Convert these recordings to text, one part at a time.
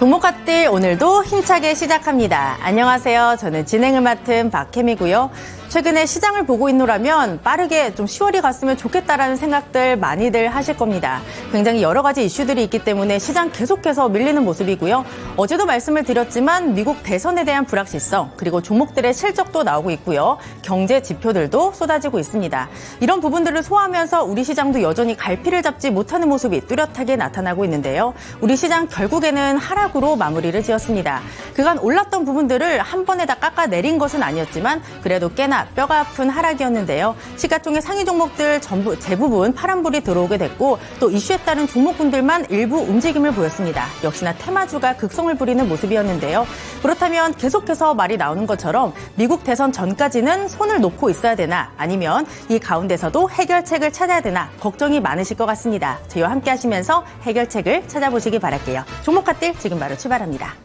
종목갓들 오늘도 힘차게 시작합니다. 안녕하세요. 저는 진행을 맡은 박혜미고요. 최근에 시장을 보고 있노라면 빠르게 좀 10월이 갔으면 좋겠다라는 생각들 많이들 하실 겁니다. 굉장히 여러 가지 이슈들이 있기 때문에 시장 계속해서 밀리는 모습이고요. 어제도 말씀을 드렸지만 미국 대선에 대한 불확실성 그리고 종목들의 실적도 나오고 있고요. 경제 지표들도 쏟아지고 있습니다. 이런 부분들을 소화하면서 우리 시장도 여전히 갈피를 잡지 못하는 모습이 뚜렷하게 나타나고 있는데요. 우리 시장 결국에는 하락으로 마무리를 지었습니다. 그간 올랐던 부분들을 한 번에 다 깎아내린 것은 아니었지만 그래도 꽤나 뼈가 아픈 하락이었는데요. 시가총액 상위 종목들 대부분 파란불이 들어오게 됐고 또 이슈에 따른 종목군들만 일부 움직임을 보였습니다. 역시나 테마주가 극성을 부리는 모습이었는데요. 그렇다면 계속해서 말이 나오는 것처럼 미국 대선 전까지는 손을 놓고 있어야 되나 아니면 이 가운데서도 해결책을 찾아야 되나 걱정이 많으실 것 같습니다. 저희와 함께 하시면서 해결책을 찾아보시기 바랄게요. 종목 핫딜 지금 바로 출발합니다.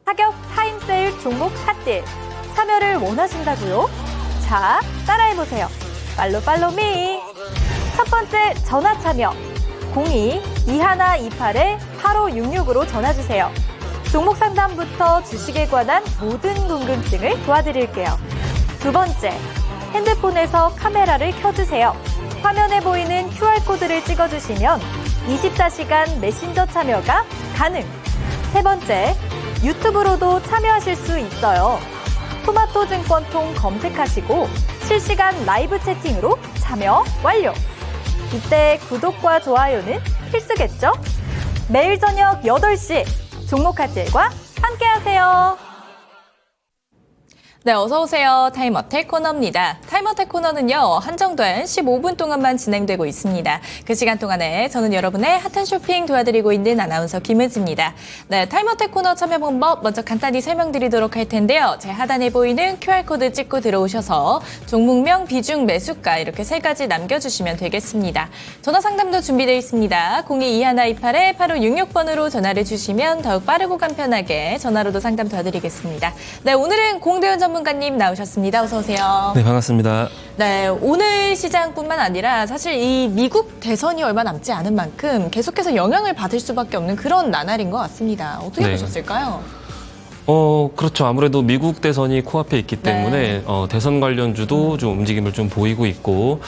타격 타임세일 종목 핫딜. 참여를 원하신다고요? 자, 따라해보세요. 팔로미. 첫 번째 전화 참여. 02-2128-8566으로 전화주세요. 종목 상담부터 주식에 관한 모든 궁금증을 도와드릴게요. 두 번째, 핸드폰에서 카메라를 켜주세요. 화면에 보이는 QR코드를 찍어주시면 24시간 메신저 참여가 가능. 세 번째, 유튜브로도 참여하실 수 있어요. 토마토증권통 검색하시고 실시간 라이브 채팅으로 참여 완료. 이때 구독과 좋아요는 필수겠죠? 매일 저녁 8시 종목 핫딜과 함께하세요. 네, 어서 오세요. 타임어택 코너입니다. 타임어택 코너는요, 한정된 15분 동안만 진행되고 있습니다. 그 시간 동안에 저는 여러분의 핫한 쇼핑 도와드리고 있는 아나운서 김은지입니다. 네, 타임어택 코너 참여 방법 먼저 간단히 설명드리도록 할 텐데요. 제 하단에 보이는 QR코드 찍고 들어오셔서 종목명, 비중, 매수가 이렇게 세 가지 남겨주시면 되겠습니다. 전화 상담도 준비되어 있습니다. 02-2128-8566번으로 전화를 주시면 더욱 빠르고 간편하게 전화로도 상담 도와드리겠습니다. 네, 오늘은 공대현 전문가님 나오셨습니다. 어서 오세요. 네, 반갑습니다. 네, 오늘 시장뿐만 아니라 사실 이 미국 대선이 얼마 남지 않은 만큼 계속해서 영향을 받을 수밖에 없는 그런 나날인 것 같습니다. 어떻게 보셨을까요? 그렇죠. 아무래도 미국 대선이 코앞에 있기 때문에 대선 관련주도 좀 움직임을 좀 보이고 있고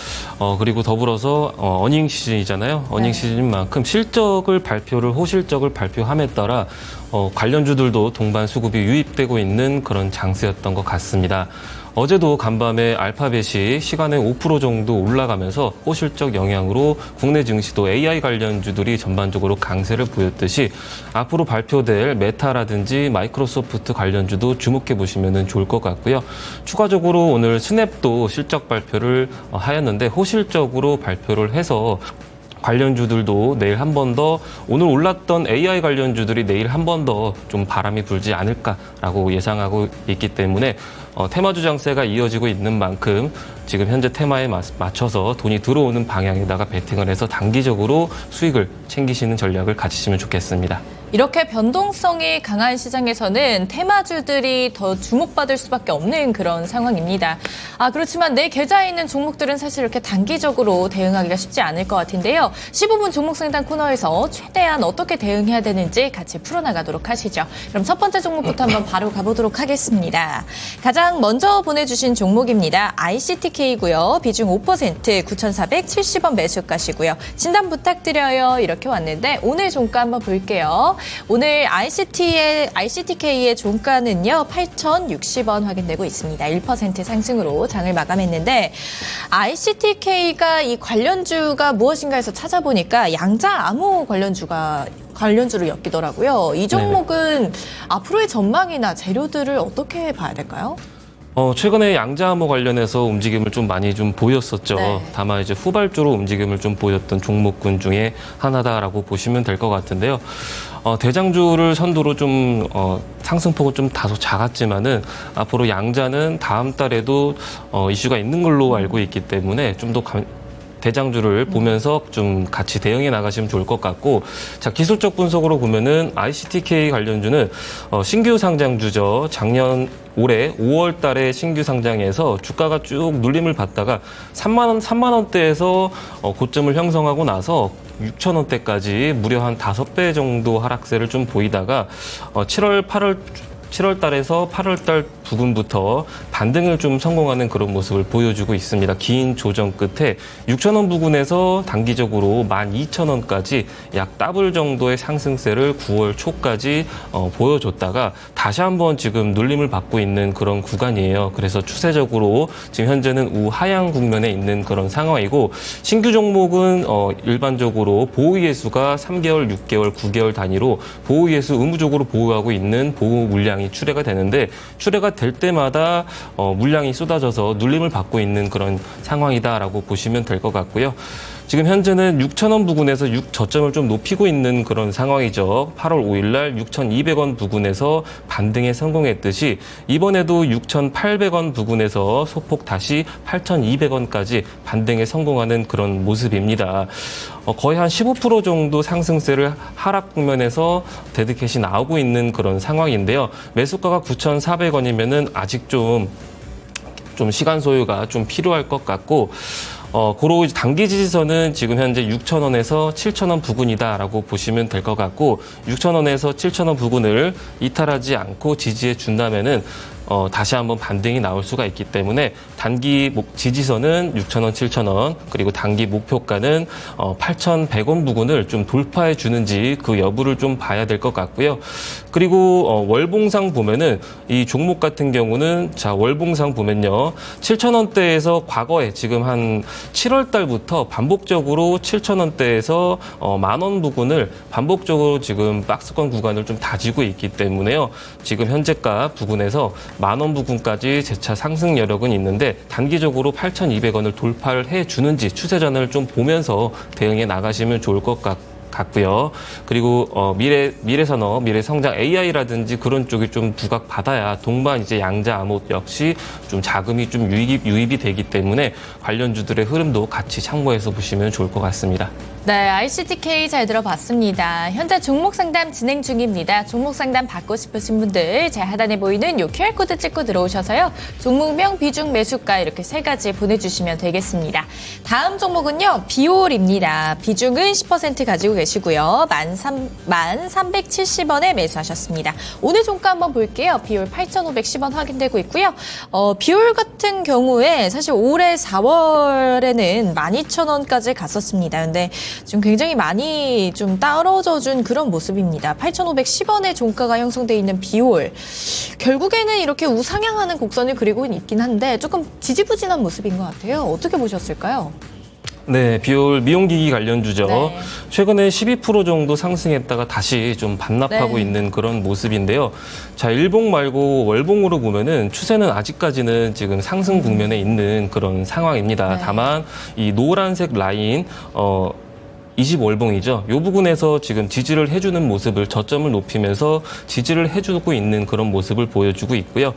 그리고 더불어서 어닝 시즌이잖아요. 어닝 시즌인 만큼 호실적을 발표함에 따라 관련주들도 동반 수급이 유입되고 있는 그런 장세였던 것 같습니다. 어제도 간밤에 알파벳이 시간에 5% 정도 올라가면서 호실적 영향으로 국내 증시도 AI 관련주들이 전반적으로 강세를 보였듯이 앞으로 발표될 메타라든지 마이크로소프트 관련주도 주목해 보시면 좋을 것 같고요. 추가적으로 오늘 스냅도 실적 발표를 하였는데 호실적으로 발표를 해서 관련주들도 내일 한 번 더 오늘 올랐던 AI 관련주들이 내일 한 번 더 좀 바람이 불지 않을까라고 예상하고 있기 때문에 테마주 장세가 이어지고 있는 만큼 지금 현재 테마에 맞춰서 돈이 들어오는 방향에다가 베팅을 해서 단기적으로 수익을 챙기시는 전략을 가지시면 좋겠습니다. 이렇게 변동성이 강한 시장에서는 테마주들이 더 주목받을 수밖에 없는 그런 상황입니다. 그렇지만 내 계좌에 있는 종목들은 사실 이렇게 단기적으로 대응하기가 쉽지 않을 것 같은데요. 15분 종목 상담 코너에서 최대한 어떻게 대응해야 되는지 같이 풀어나가도록 하시죠. 그럼 첫 번째 종목부터 한번 바로 가보도록 하겠습니다. 가장 먼저 보내주신 종목입니다. ICTK고요. 비중 5%, 9,470원 매수가시고요. 진단 부탁드려요. 이렇게 왔는데 오늘 종가 한번 볼게요. 오늘 ICTK의 종가는요, 8,060원 확인되고 있습니다. 1% 상승으로 장을 마감했는데, ICTK가 이 관련주가 무엇인가 해서 찾아보니까 양자암호 관련주로 엮이더라고요. 이 종목은 앞으로의 전망이나 재료들을 어떻게 봐야 될까요? 최근에 양자암호 관련해서 움직임을 좀 많이 좀 보였었죠. 네. 다만 이제 후발주로 움직임을 좀 보였던 종목군 중에 하나다라고 보시면 될 것 같은데요. 대장주를 선두로 좀 상승폭은 좀 다소 작았지만은 앞으로 양자는 다음 달에도 이슈가 있는 걸로 알고 있기 때문에 좀 더 대장주를 보면서 좀 같이 대응해 나가시면 좋을 것 같고, 자, 기술적 분석으로 보면은 ICTK 관련주는 신규 상장주죠. 올해 5월 달에 신규 상장에서 주가가 쭉 눌림을 받다가 3만 원대에서 고점을 형성하고 나서 6,000원대까지 무려 한 5배 정도 하락세를 좀 보이다가 7월 달에서 8월 달 부근부터 반등을 좀 성공하는 그런 모습을 보여주고 있습니다. 긴 조정 끝에 6,000원 부근에서 단기적으로 12,000원까지 약 더블 정도의 상승세를 9월 초까지 보여줬다가 다시 한번 지금 눌림을 받고 있는 그런 구간이에요. 그래서 추세적으로 지금 현재는 우하향 국면에 있는 그런 상황이고 신규 종목은 일반적으로 보호예수가 3개월, 6개월, 9개월 단위로 보호예수 의무적으로 보유하고 있는 보호 물량이 출회가 되는데 출회가 될 때마다 물량이 쏟아져서 눌림을 받고 있는 그런 상황이다라고 보시면 될 것 같고요. 지금 현재는 6,000원 부근에서 저점을 좀 높이고 있는 그런 상황이죠. 8월 5일 날 6,200원 부근에서 반등에 성공했듯이 이번에도 6,800원 부근에서 소폭 다시 8,200원까지 반등에 성공하는 그런 모습입니다. 거의 한 15% 정도 상승세를 하락 국면에서 데드캣이 나오고 있는 그런 상황인데요. 매수가가 9,400원이면은 아직 좀 시간 소요가 좀 필요할 것 같고 고로 단기 지지선은 지금 현재 6,000원에서 7,000원 부근이다라고 보시면 될 것 같고 6,000원에서 7,000원 부근을 이탈하지 않고 지지해 준다면은 다시 한번 반등이 나올 수가 있기 때문에 단기 지지선은 6,000원, 7,000원 그리고 단기 목표가는 8,100원 부근을 좀 돌파해 주는지 그 여부를 좀 봐야 될 것 같고요. 그리고 월봉상 보면은 이 종목 같은 경우는 자 월봉상 보면요 7,000원대에서 과거에 지금 한 7월 달부터 반복적으로 7,000원대에서 10,000원 부근을 반복적으로 지금 박스권 구간을 좀 다지고 있기 때문에요. 지금 현재가 부근에서 10,000원 부근까지 재차 상승 여력은 있는데 단기적으로 8,200원을 돌파를 해주는지 추세전을 좀 보면서 대응해 나가시면 좋을 것 같고요. 그리고 미래산업, 미래성장 AI라든지 그런 쪽이 좀 부각 받아야 동반 이제 양자 암호 역시 좀 자금이 좀 유입이 되기 때문에 관련주들의 흐름도 같이 참고해서 보시면 좋을 것 같습니다. 네, ICTK 잘 들어봤습니다. 현재 종목 상담 진행 중입니다. 종목 상담 받고 싶으신 분들 제 하단에 보이는 이 QR코드 찍고 들어오셔서요. 종목명, 비중, 매수가 이렇게 3가지 보내주시면 되겠습니다. 다음 종목은요. 비올입니다. 비중은 10% 가지고 계시고요. 1370원에 매수하셨습니다. 오늘 종가 한번 볼게요. 비올 8,510원 확인되고 있고요. 비올 같은 경우에 사실 올해 4월에는 12,000원까지 갔었습니다. 근데 지금 굉장히 많이 좀 떨어져 준 그런 모습입니다. 8,510원의 종가가 형성돼 있는 비올. 결국에는 이렇게 우상향하는 곡선을 그리고 있긴 한데 조금 지지부진한 모습인 것 같아요. 어떻게 보셨을까요? 네, 비올 미용기기 관련주죠. 네. 최근에 12% 정도 상승했다가 다시 좀 반납하고 네. 있는 그런 모습인데요. 자, 일봉 말고 월봉으로 보면은 추세는 아직까지는 지금 상승 국면에 있는 그런 상황입니다. 네. 다만 이 노란색 라인 20월봉이죠. 이 부분에서 지금 지지를 해주는 모습을 저점을 높이면서 지지를 해주고 있는 그런 모습을 보여주고 있고요.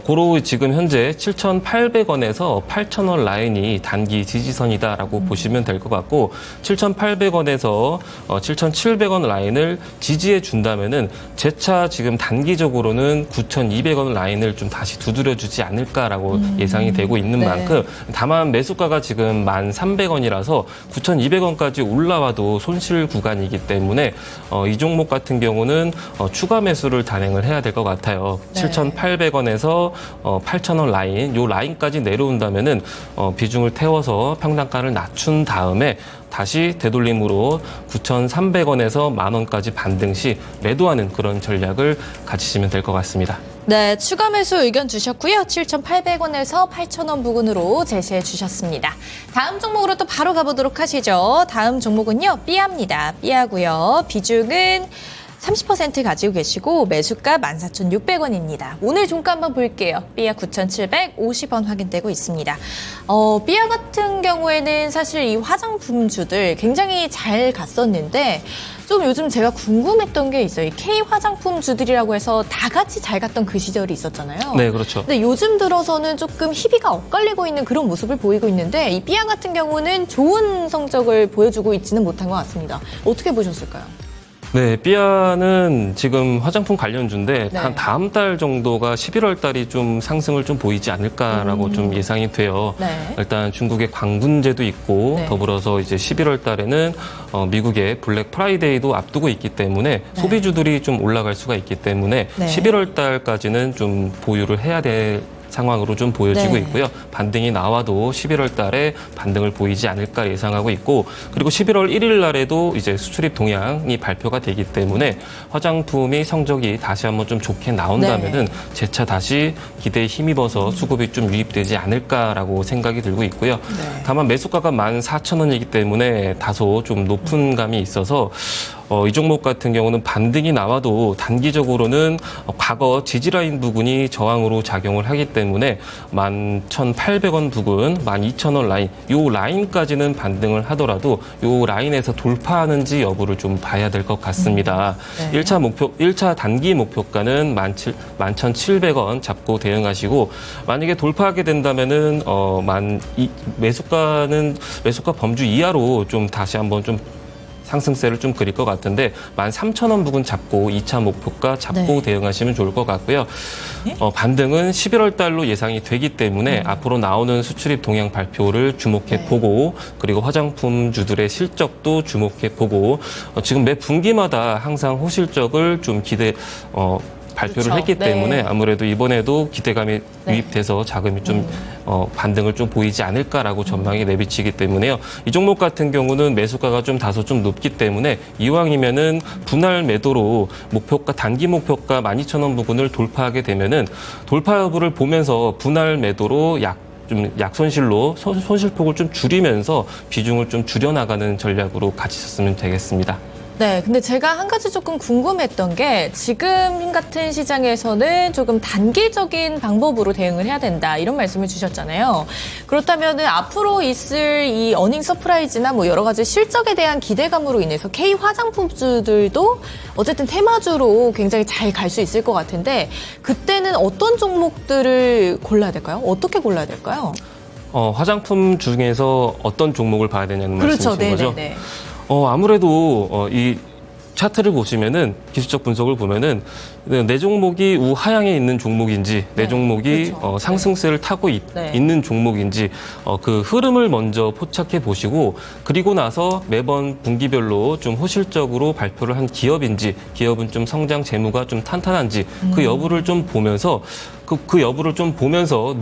고로 지금 현재 7,800원에서 8,000원 라인이 단기 지지선이다라고 보시면 될 것 같고 7,800원에서 7,700원 라인을 지지해 준다면은 재차 지금 단기적으로는 9,200원 라인을 좀 다시 두드려주지 않을까라고 예상이 되고 있는 네. 만큼 다만 매수가가 지금 1,300원이라서 9,200원까지 올라와도 손실 구간이기 때문에 이 종목 같은 경우는 추가 매수를 단행을 해야 될 것 같아요. 네. 7,800원에서 8,000원 라인, 요 라인까지 내려온다면은 비중을 태워서 평단가를 낮춘 다음에 다시 되돌림으로 9,300원에서 10,000원까지 반등 시 매도하는 그런 전략을 가지시면 될 것 같습니다. 네, 추가 매수 의견 주셨고요. 7,800원에서 8,000원 부근으로 제시해 주셨습니다. 다음 종목으로 또 바로 가보도록 하시죠. 다음 종목은요. 삐아입니다. 삐아고요. 비중은 30% 가지고 계시고 매수가 14,600원입니다. 오늘 종가 한번 볼게요. 삐아 9,750원 확인되고 있습니다. 삐아 같은 경우에는 사실 이 화장품주들 굉장히 잘 갔었는데 좀 요즘 제가 궁금했던 게 있어요. 이 K 화장품주들이라고 해서 다 같이 잘 갔던 그 시절이 있었잖아요. 네, 그렇죠. 근데 요즘 들어서는 조금 희비가 엇갈리고 있는 그런 모습을 보이고 있는데 이 삐아 같은 경우는 좋은 성적을 보여주고 있지는 못한 것 같습니다. 어떻게 보셨을까요? 네, 삐아는 지금 화장품 관련주인데 네. 한 다음 달 정도가 11월 달이 좀 상승을 좀 보이지 않을까라고 좀 예상이 돼요. 네. 일단 중국의 광군제도 있고 네. 더불어서 이제 11월 달에는 미국의 블랙 프라이데이도 앞두고 있기 때문에 소비주들이 좀 올라갈 수가 있기 때문에 네. 11월 달까지는 좀 보유를 해야 될 상황으로 좀 보여지고 네. 있고요. 반등이 나와도 11월 달에 반등을 보이지 않을까 예상하고 있고, 그리고 11월 1일 날에도 이제 수출입 동향이 발표가 되기 때문에 화장품이 성적이 다시 한번 좀 좋게 나온다면은 재차 다시 기대에 힘입어서 수급이 좀 유입되지 않을까라고 생각이 들고 있고요. 다만 매수가가 14,000원이기 때문에 다소 좀 높은 감이 있어서 이 종목 같은 경우는 반등이 나와도 단기적으로는 과거 지지라인 부근이 저항으로 작용을 하기 때문에 11,800원 부근, 12,000원 라인, 요 라인까지는 반등을 하더라도 요 라인에서 돌파하는지 여부를 좀 봐야 될 것 같습니다. 네. 1차 단기 목표가는 11,700원 잡고 대응하시고, 만약에 돌파하게 된다면은 매수가 범주 이하로 좀 다시 한번 좀 상승세를 좀 그릴 것 같은데 13,000원 부근 잡고 2차 목표가 잡고 대응하시면 좋을 것 같고요. 반등은 11월 달로 예상이 되기 때문에 앞으로 나오는 수출입 동향 발표를 주목해 보고, 그리고 화장품주들의 실적도 주목해 보고, 지금 매 분기마다 항상 호실적을 좀 발표를 그렇죠. 했기 네. 때문에 아무래도 이번에도 기대감이 유입돼서 자금이 좀 반등을 좀 보이지 않을까라고 전망이 내비치기 때문에요. 이 종목 같은 경우는 매수가가 좀 다소 좀 높기 때문에 이왕이면은 분할 매도로 단기 목표가 12,000원 부근을 돌파하게 되면은 돌파 여부를 보면서 분할 매도로 약손실로 손실폭을 좀 줄이면서 비중을 좀 줄여나가는 전략으로 같이 썼으면 되겠습니다. 네, 근데 제가 한 가지 조금 궁금했던 게 지금 같은 시장에서는 조금 단기적인 방법으로 대응을 해야 된다 이런 말씀을 주셨잖아요. 그렇다면은 앞으로 있을 이 어닝 서프라이즈나 뭐 여러 가지 실적에 대한 기대감으로 인해서 K 화장품주들도 어쨌든 테마주로 굉장히 잘 갈 수 있을 것 같은데 그때는 어떤 종목들을 골라야 될까요? 어떻게 골라야 될까요? 화장품 중에서 어떤 종목을 봐야 되냐는 말씀이신 거죠? 네네네. 아무래도 이 차트를 보시면은 기술적 분석을 보면은 내 종목이 우하향에 있는 종목인지 내 종목이 그렇죠. 상승세를 타고 네. 있는 종목인지 그 흐름을 먼저 포착해 보시고, 그리고 나서 매번 분기별로 좀 호실적으로 발표를 한 기업인지, 기업은 좀 성장 재무가 좀 탄탄한지 그 여부를 좀 보면서 그 여부를 좀 보면서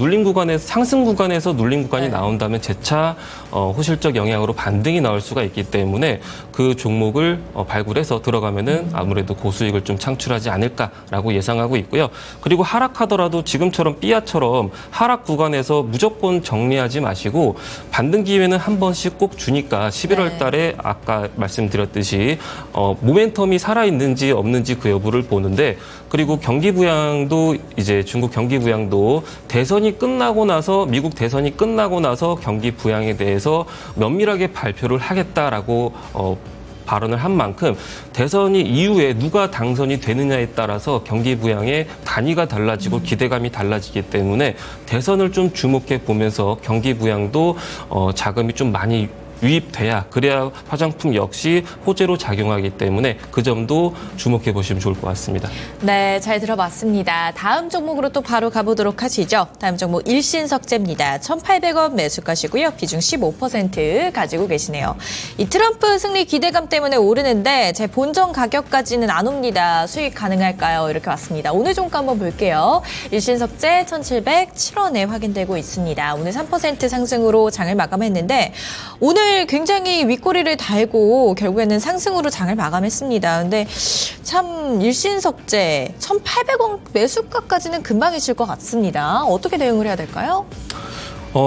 상승 구간에서 눌림 구간이 나온다면 재차 호실적 영향으로 반등이 나올 수가 있기 때문에 그 종목을 발굴해서 들어가면은 아무래도 고수익을 좀 창출하지 않을까라고 예상하고 있고요. 그리고 하락하더라도 지금처럼 삐아처럼 하락 구간에서 무조건 정리하지 마시고 반등 기회는 한 번씩 꼭 주니까 11월 달에 아까 말씀드렸듯이 모멘텀이 살아있는지 없는지 그 여부를 보는데, 그리고 경기 부양도 이제 중국 경기 부양도 미국 대선이 끝나고 나서 경기 부양에 대해서 면밀하게 발표를 하겠다라고 발언을 한 만큼 대선이 이후에 누가 당선이 되느냐에 따라서 경기 부양의 단위가 달라지고 기대감이 달라지기 때문에 대선을 좀 주목해 보면서 경기 부양도 자금이 좀 많이 유입돼야, 그래야 화장품 역시 호재로 작용하기 때문에 그 점도 주목해 보시면 좋을 것 같습니다. 네, 잘 들어봤습니다. 다음 종목으로 또 바로 가보도록 하시죠. 다음 종목 일신석재입니다. 1,800원 매수가시고요. 비중 15% 가지고 계시네요. 이 트럼프 승리 기대감 때문에 오르는데 제 본전 가격까지는 안 옵니다. 수익 가능할까요? 이렇게 왔습니다. 오늘 종가 한번 볼게요. 일신석재 1,707원에 확인되고 있습니다. 오늘 3% 상승으로 장을 마감했는데 오늘 굉장히 윗꼬리를 달고 결국에는 상승으로 장을 마감했습니다. 근데 참 일신석재 1,800원 매수가까지는 금방이실 것 같습니다. 어떻게 대응을 해야 될까요?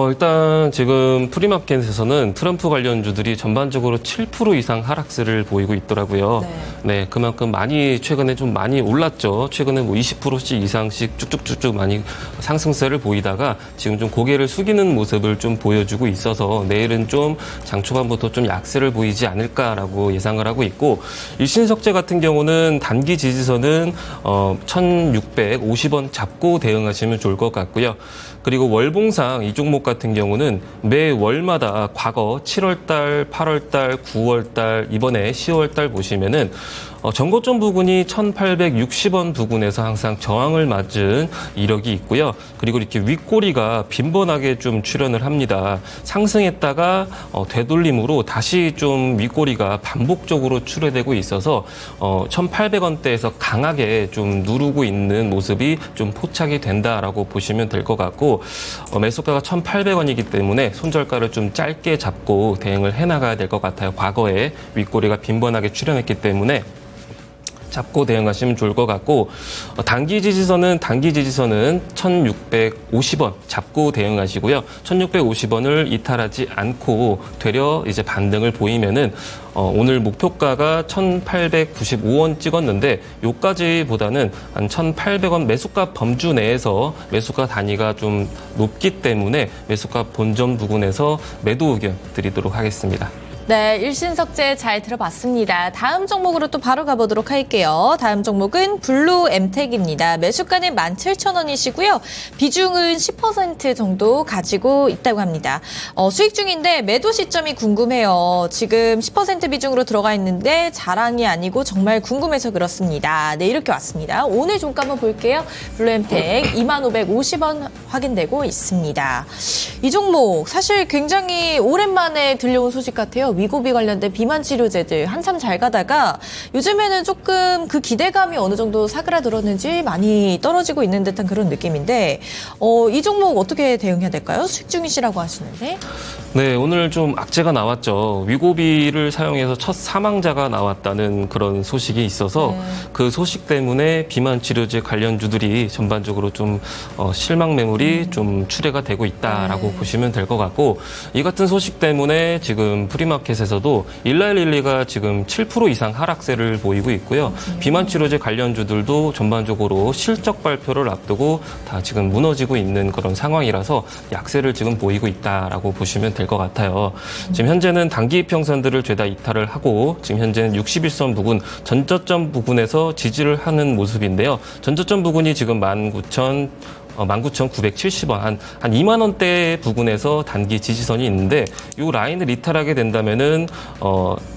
일단 지금 프리마켓에서는 트럼프 관련주들이 전반적으로 7% 이상 하락세를 보이고 있더라고요. 네, 그만큼 최근에 좀 많이 올랐죠. 최근에 20%씩 이상씩 쭉쭉쭉쭉 많이 상승세를 보이다가 지금 좀 고개를 숙이는 모습을 좀 보여주고 있어서 내일은 좀 장 초반부터 좀 약세를 보이지 않을까라고 예상을 하고 있고, 일신석재 같은 경우는 단기 지지선은 1,650원 잡고 대응하시면 좋을 것 같고요. 그리고 월봉상 이 종목 같은 경우는 매 월마다 과거 7월달, 8월달, 9월달, 이번에 10월달 보시면은 전고점 부근이 1,860원 부근에서 항상 저항을 맞은 이력이 있고요. 그리고 이렇게 윗꼬리가 빈번하게 좀 출현을 합니다. 상승했다가 되돌림으로 다시 좀 윗꼬리가 반복적으로 출현되고 있어서 1,800원대에서 강하게 좀 누르고 있는 모습이 좀 포착이 된다라고 보시면 될 것 같고 매수가가 1,800원이기 때문에 손절가를 좀 짧게 잡고 대응을 해나가야 될 것 같아요. 과거에 윗꼬리가 빈번하게 출현했기 때문에 잡고 대응하시면 좋을 것 같고 단기 지지선은 1,650원 잡고 대응하시고요. 1,650원을 이탈하지 않고 되려 이제 반등을 보이면은 오늘 목표가가 1,895원 찍었는데 요까지보다는 한 1,800원 매수가 범주 내에서 매수가 단위가 좀 높기 때문에 매수가 본전 부근에서 매도 의견 드리도록 하겠습니다. 네, 일신석재 잘 들어봤습니다. 다음 종목으로 또 바로 가보도록 할게요. 다음 종목은 블루엠텍입니다. 매수가는 17,000원이시고요. 비중은 10% 정도 가지고 있다고 합니다. 수익 중인데 매도 시점이 궁금해요. 지금 10% 비중으로 들어가 있는데 자랑이 아니고 정말 궁금해서 그렇습니다. 네, 이렇게 왔습니다. 오늘 종가 한번 볼게요. 블루엠텍 2550원 확인되고 있습니다. 이 종목 사실 굉장히 오랜만에 들려온 소식 같아요. 위고비 관련된 비만 치료제들 한참 잘 가다가 요즘에는 조금 그 기대감이 어느 정도 사그라들었는지 많이 떨어지고 있는 듯한 그런 느낌인데 이 종목 어떻게 대응해야 될까요? 수익 중이시라고 하시는데. 네, 오늘 좀 악재가 나왔죠. 위고비를 사용해서 첫 사망자가 나왔다는 그런 소식이 있어서 그 소식 때문에 비만 치료제 관련주들이 전반적으로 좀 실망 매물이 좀 출회가 되고 있다라고 보시면 될 것 같고 이 같은 소식 때문에 지금 프리마켓에서도 일라일릴리가 지금 7% 이상 하락세를 보이고 있고요. 비만 치료제 관련주들도 전반적으로 실적 발표를 앞두고 다 지금 무너지고 있는 그런 상황이라서 약세를 지금 보이고 있다라고 보시면 될 것 같아요. 지금 현재는 단기 이평선들을 죄다 이탈을 하고 지금 현재는 61선 부근, 전저점 부근에서 지지를 하는 모습인데요. 전저점 부근이 지금 19,970원, 한 2만 원대 부근에서 단기 지지선이 있는데 이 라인을 이탈하게 된다면은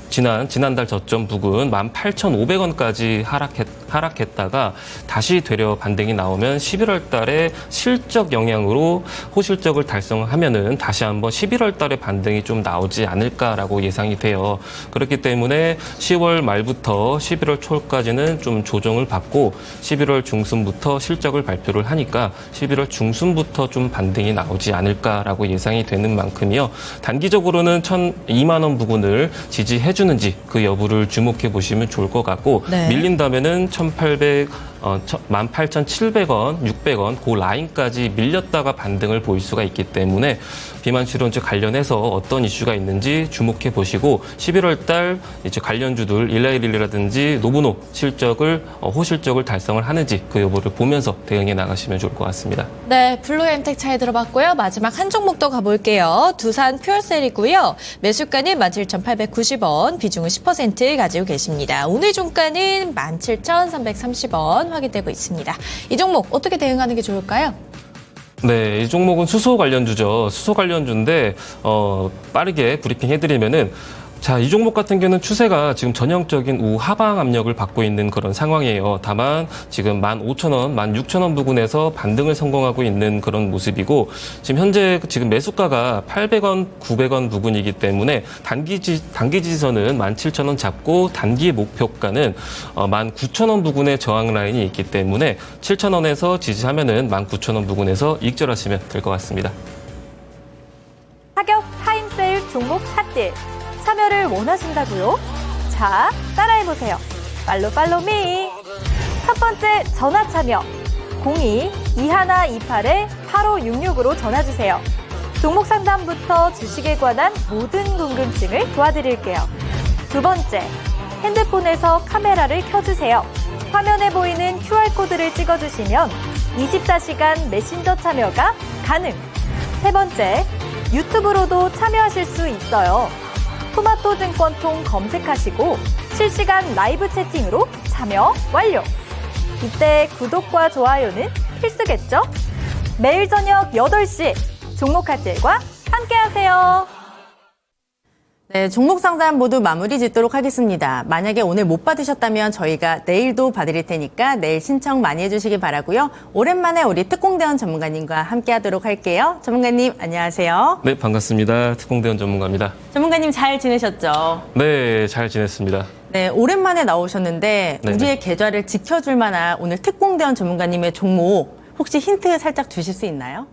지난달 저점 부근 18,500원까지 하락했다가 다시 되려 반등이 나오면 11월 달에 실적 영향으로 호실적을 달성하면은 다시 한번 11월 달에 반등이 좀 나오지 않을까라고 예상이 돼요. 그렇기 때문에 10월 말부터 11월 초까지는 좀 조정을 받고 11월 중순부터 실적을 발표를 하니까 11월 중순부터 좀 반등이 나오지 않을까라고 예상이 되는 만큼이요. 단기적으로는 2만 원 부근을 지지해 주는지 그 여부를 주목해 보시면 좋을 것 같고 네. 밀린다면은 18,700원, 600원 그 라인까지 밀렸다가 반등을 보일 수가 있기 때문에 비만 치료제 관련해서 어떤 이슈가 있는지 주목해 보시고 11월 달 이제 관련주들 일라일릴리라든지 노브노 실적을 호실적을 달성을 하는지 그 여부를 보면서 대응해 나가시면 좋을 것 같습니다. 네, 블루엠텍 잘 들어봤고요. 마지막 한 종목 더 가볼게요. 두산 퓨어셀이고요. 매수가는 17,890원, 비중은 10% 가지고 계십니다. 오늘 종가는 17,330원 확인되고 있습니다. 이 종목 어떻게 대응하는 게 좋을까요? 네, 이 종목은 수소 관련주죠. 수소 관련주인데 빠르게 브리핑 해드리면은 자, 이 종목 같은 경우는 추세가 지금 전형적인 우하방 압력을 받고 있는 그런 상황이에요. 다만 지금 15,000원, 16,000원 부근에서 반등을 성공하고 있는 그런 모습이고 지금 현재 지금 매수가가 800원, 900원 부근이기 때문에 단기 지지선은 17,000원 잡고 단기 목표가는 19,000원 부근의 저항 라인이 있기 때문에 7,000원에서 지지하면은 19,000원 부근에서 익절하시면 될 것 같습니다. 타격 타임세일 종목 핫딜. 참여를 원하신다고요? 자, 따라해보세요. 팔로미. 첫 번째 전화 참여. 02-2128-8566으로 전화주세요. 종목 상담부터 주식에 관한 모든 궁금증을 도와드릴게요. 두 번째, 핸드폰에서 카메라를 켜주세요. 화면에 보이는 QR코드를 찍어주시면 24시간 메신저 참여가 가능. 세 번째, 유튜브로도 참여하실 수 있어요. 토마토증권통 검색하시고 실시간 라이브 채팅으로 참여 완료. 이때 구독과 좋아요는 필수겠죠? 매일 저녁 8시 종목 핫딜과 함께하세요. 네, 종목 상담 모두 마무리 짓도록 하겠습니다. 만약에 오늘 못 받으셨다면 저희가 내일도 봐드릴 테니까 내일 신청 많이 해주시기 바라고요. 오랜만에 우리 특공대원 전문가님과 함께하도록 할게요. 전문가님 안녕하세요. 네, 반갑습니다. 특공대원 전문가입니다. 전문가님 잘 지내셨죠? 네, 잘 지냈습니다. 네, 오랜만에 나오셨는데 네네. 우리의 계좌를 지켜줄 만한 오늘 특공대원 전문가님의 종목 혹시 힌트 살짝 주실 수 있나요?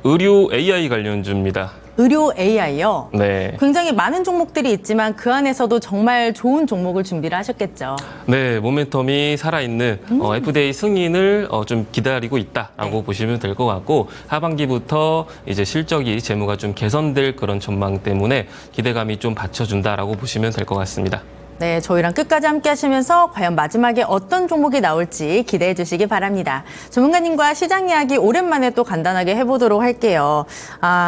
의료 AI 관련주입니다. 의료 AI요? 네. 굉장히 많은 종목들이 있지만 그 안에서도 정말 좋은 종목을 준비를 하셨겠죠. 네, 모멘텀이 살아있는 FDA 승인을 좀 기다리고 있다라고 보시면 될 것 같고 하반기부터 이제 실적이 재무가 좀 개선될 그런 전망 때문에 기대감이 좀 받쳐준다라고 보시면 될 것 같습니다. 네, 저희랑 끝까지 함께 하시면서 과연 마지막에 어떤 종목이 나올지 기대해 주시기 바랍니다. 전문가님과 시장 이야기 오랜만에 또 간단하게 해보도록 할게요.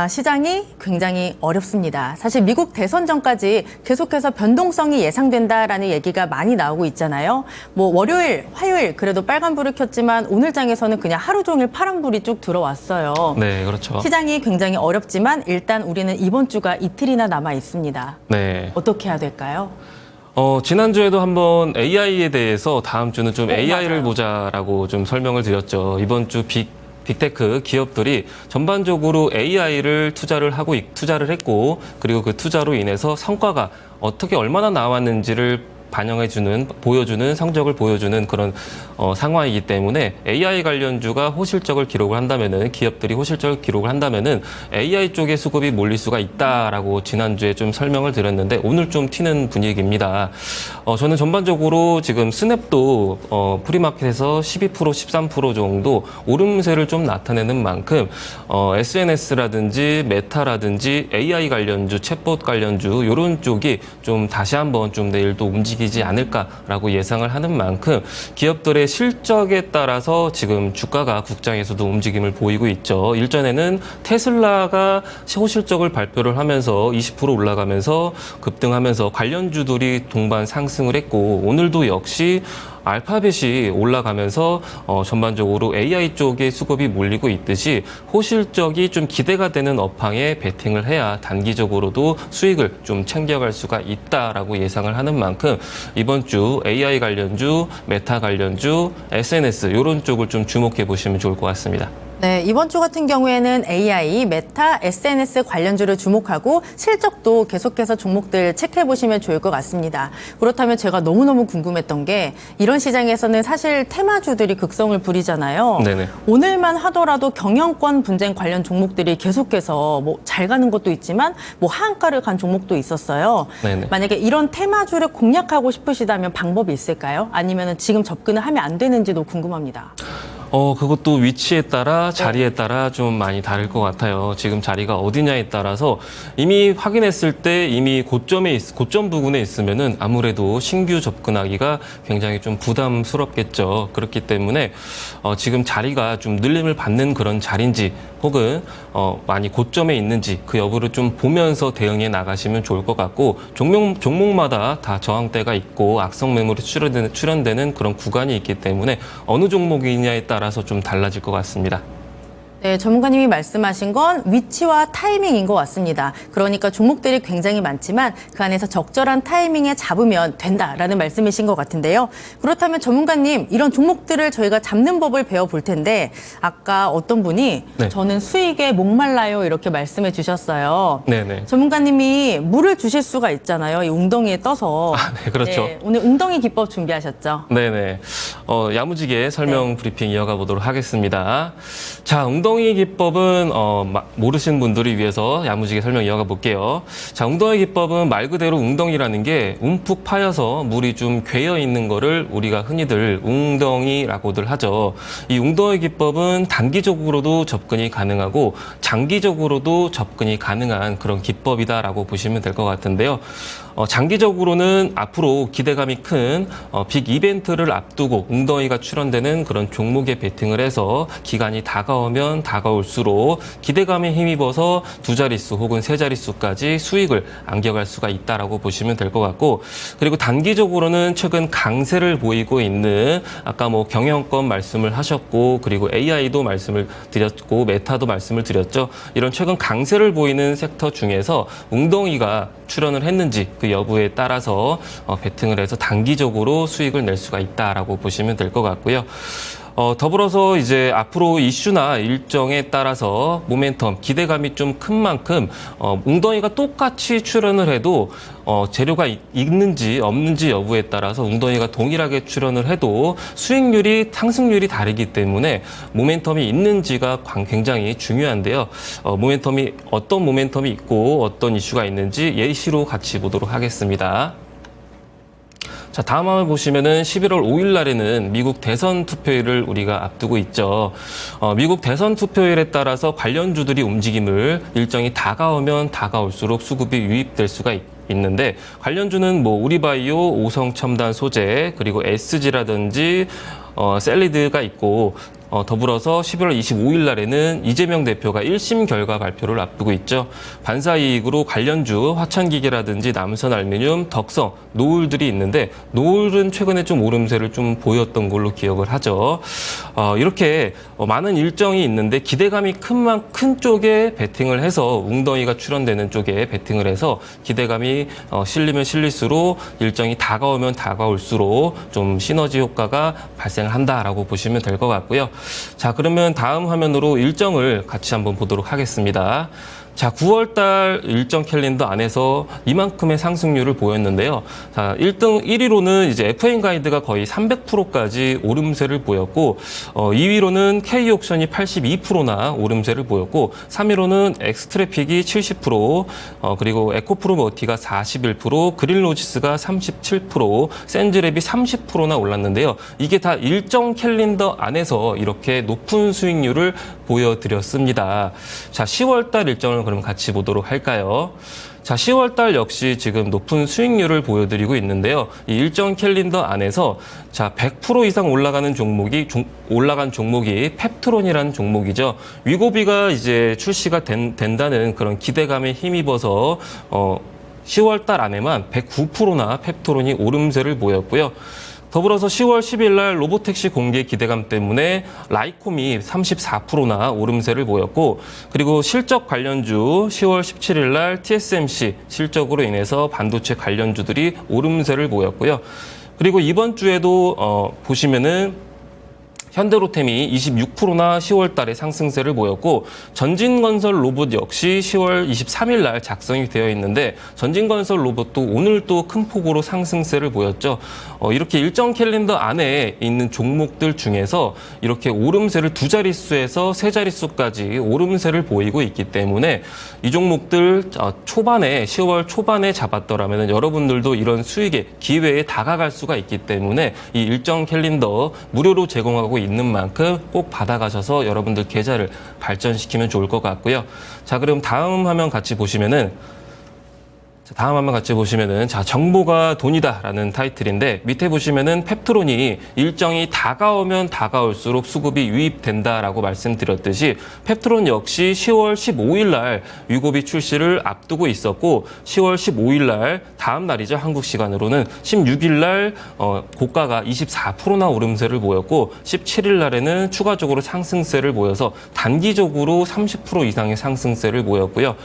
시장이 굉장히 어렵습니다. 사실 미국 대선 전까지 계속해서 변동성이 예상된다라는 얘기가 많이 나오고 있잖아요. 뭐 월요일, 화요일 그래도 빨간불을 켰지만 오늘 장에서는 그냥 하루 종일 파란불이 쭉 들어왔어요. 네, 그렇죠. 시장이 굉장히 어렵지만 일단 우리는 이번 주가 이틀이나 남아 있습니다. 네. 어떻게 해야 될까요? 지난주에도 한번 AI에 대해서 다음 주는 좀 네, AI를 맞아요. 보자라고 좀 설명을 드렸죠. 이번 주 빅테크 기업들이 전반적으로 AI를 투자를 했고 그리고 그 투자로 인해서 성과가 어떻게 얼마나 나왔는지를 보여주는 성적을 보여주는 그런 상황이기 때문에 AI 관련주가 호실적을 기록을 한다면은 기업들이 호실적을 기록을 한다면은 AI 쪽에 수급이 몰릴 수가 있다라고 지난주에 좀 설명을 드렸는데 오늘 좀 튀는 분위기입니다. 저는 전반적으로 지금 스냅도 프리마켓에서 12% 13% 정도 오름세를 좀 나타내는 만큼 SNS라든지 메타라든지 AI 관련주, 챗봇 관련주 이런 쪽이 좀 다시 한번 좀 내일도 움직이지 않을까라고 예상을 하는 만큼 기업들의 실적에 따라서 지금 주가가 국장에서도 움직임을 보이고 있죠. 일전에는 테슬라가 호실적을 발표를 하면서 20% 올라가면서 급등하면서 관련주들이 동반 상승을 했고 오늘도 역시 알파벳이 올라가면서 전반적으로 AI 쪽에 수급이 몰리고 있듯이 호실적이 좀 기대가 되는 업황에 베팅을 해야 단기적으로도 수익을 좀 챙겨갈 수가 있다라고 예상을 하는 만큼 이번 주 AI 관련주, 메타 관련주, SNS 이런 쪽을 좀 주목해 보시면 좋을 것 같습니다. 네, 이번 주 같은 경우에는 AI, 메타, SNS 관련주를 주목하고 실적도 계속해서 종목들 체크해 보시면 좋을 것 같습니다. 그렇다면 제가 너무너무 궁금했던 게 이런 시장에서는 사실 테마주들이 극성을 부리잖아요. 네네. 오늘만 하더라도 경영권 분쟁 관련 종목들이 계속해서 뭐 잘 가는 것도 있지만 뭐 하한가를 간 종목도 있었어요. 네네. 만약에 이런 테마주를 공략하고 싶으시다면 방법이 있을까요? 아니면 지금 접근을 하면 안 되는지도 궁금합니다. 그것도 위치에 따라 자리에 따라 좀 많이 다를 것 같아요. 지금 자리가 어디냐에 따라서 이미 확인했을 때 이미 고점 부근에 있으면은 아무래도 신규 접근하기가 굉장히 좀 부담스럽겠죠. 그렇기 때문에 지금 자리가 좀 늘림을 받는 그런 자리인지 혹은 많이 고점에 있는지 그 여부를 좀 보면서 대응해 나가시면 좋을 것 같고 종목마다 다 저항대가 있고 악성 매물이 출현되는 그런 구간이 있기 때문에 어느 종목이냐에 따라서 좀 달라질 것 같습니다. 네, 전문가님이 말씀하신 건 위치와 타이밍인 것 같습니다. 그러니까 종목들이 굉장히 많지만 그 안에서 적절한 타이밍에 잡으면 된다라는 말씀이신 것 같은데요. 그렇다면 전문가님, 이런 종목들을 저희가 잡는 법을 배워볼 텐데 아까 어떤 분이 네. 저는 수익에 목말라요 이렇게 말씀해 주셨어요. 네네. 전문가님이 물을 주실 수가 있잖아요. 이 웅덩이에 떠서. 네, 그렇죠. 네, 오늘 웅덩이 기법 준비하셨죠? 네네. 야무지게 설명 브리핑 이어가 보도록 하겠습니다. 자, 웅덩이 기법은 모르시는 분들을 위해서 야무지게 설명 이어가 볼게요. 자, 웅덩이 기법은 말 그대로 웅덩이라는 게 움푹 파여서 물이 좀 괴어 있는 거를 우리가 흔히들 웅덩이라고들 하죠. 이 웅덩이 기법은 단기적으로도 접근이 가능하고 장기적으로도 접근이 가능한 그런 기법이다라고 보시면 될 것 같은데요. 장기적으로는 앞으로 기대감이 큰 빅 이벤트를 앞두고 웅덩이가 출현되는 그런 종목에 베팅을 해서 기간이 다가오면 다가오면 다가올수록 기대감에 힘입어서 두 자릿수 혹은 세 자릿수까지 수익을 안겨갈 수가 있다라고 보시면 될 것 같고, 그리고 단기적으로는 최근 강세를 보이고 있는 아까 뭐 경영권 말씀을 하셨고, 그리고 AI도 말씀을 드렸고, 메타도 말씀을 드렸죠. 이런 최근 강세를 보이는 섹터 중에서 웅덩이가 출현을 했는지 그 여부에 따라서 베팅을 해서 단기적으로 수익을 낼 수가 있다라고 보시면 될 것 같고요. 더불어서 이제 앞으로 이슈나 일정에 따라서 모멘텀, 기대감이 좀 큰 만큼 웅덩이가 똑같이 출현을 해도 재료가 있는지 없는지 여부에 따라서 웅덩이가 동일하게 출현을 해도 수익률이, 상승률이 다르기 때문에 모멘텀이 있는지가 굉장히 중요한데요. 모멘텀이 어떤 모멘텀이 있고 어떤 이슈가 있는지 예시로 같이 보도록 하겠습니다. 자, 다음 화면 보시면은 11월 5일 날에는 미국 대선 투표일을 우리가 앞두고 있죠. 미국 대선 투표일에 따라서 관련주들이 움직임을 일정이 다가오면 다가올수록 수급이 유입될 수가 있는데, 관련주는 뭐 우리바이오, 오성첨단 소재, 그리고 SG라든지 셀리드가 있고, 더불어서 11월 25일 날에는 이재명 대표가 1심 결과 발표를 앞두고 있죠. 반사이익으로 관련주, 화천기계라든지 남선알루미늄, 덕성, 노을들이 있는데, 노을은 최근에 좀 오름세를 좀 보였던 걸로 기억을 하죠. 이렇게 많은 일정이 있는데 기대감이 큰 쪽에 베팅을 해서, 웅덩이가 출현되는 쪽에 베팅을 해서 기대감이 실리면 실릴수록 일정이 다가오면 다가올수록 좀 시너지 효과가 발생을 한다라고 보시면 될 것 같고요. 자, 그러면 다음 화면으로 일정을 같이 한번 보도록 하겠습니다. 자, 9월달 일정 캘린더 안에서 이만큼의 상승률을 보였는데요. 자, 1위로는 이제 FA 가이드가 거의 300%까지 오름세를 보였고, 2위로는 K옥션이 82%나 오름세를 보였고, 3위로는 엑스트래픽이 70%, 그리고 에코프로머티가 41%, 그린로지스가 37%, 센즈랩이 30%나 올랐는데요. 이게 다 일정 캘린더 안에서 이렇게 높은 수익률을 보여드렸습니다. 자, 10월달 일정을 그럼 같이 보도록 할까요? 자, 10월달 역시 지금 높은 수익률을 보여드리고 있는데요. 이 일정 캘린더 안에서 자, 100% 이상 올라간 종목이 펩트론이라는 종목이죠. 위고비가 이제 출시가 된다는 그런 기대감에 힘입어서 10월달 안에만 109%나 펩트론이 오름세를 보였고요. 더불어서 10월 10일 날 로보택시 공개 기대감 때문에 라이콤이 34%나 오름세를 보였고, 그리고 실적 관련주 10월 17일 날 TSMC 실적으로 인해서 반도체 관련주들이 오름세를 보였고요. 그리고 이번 주에도 보시면은 현대로템이 26%나 10월 달에 상승세를 보였고, 전진건설 로봇 역시 10월 23일 날 작성이 되어 있는데, 전진건설 로봇도 오늘 또 큰 폭으로 상승세를 보였죠. 이렇게 일정 캘린더 안에 있는 종목들 중에서 이렇게 오름세를 두 자릿수에서 세 자릿수까지 오름세를 보이고 있기 때문에 이 종목들 초반에 10월 초반에 잡았더라면 여러분들도 이런 수익의 기회에 다가갈 수가 있기 때문에 이 일정 캘린더 무료로 제공하고 있는 만큼 꼭 받아가셔서 여러분들 계좌를 발전시키면 좋을 것 같고요. 자, 그럼 다음 화면 같이 보시면은 자, 정보가 돈이다라는 타이틀인데, 밑에 보시면은 펩트론이 일정이 다가오면 다가올수록 수급이 유입된다라고 말씀드렸듯이 펩트론 역시 10월 15일 날 위고비 출시를 앞두고 있었고, 10월 15일 날 다음 날이죠. 한국 시간으로는 16일 날 고가가 24%나 오름세를 보였고, 17일 날에는 추가적으로 상승세를 보여서 단기적으로 30% 이상의 상승세를 보였고요.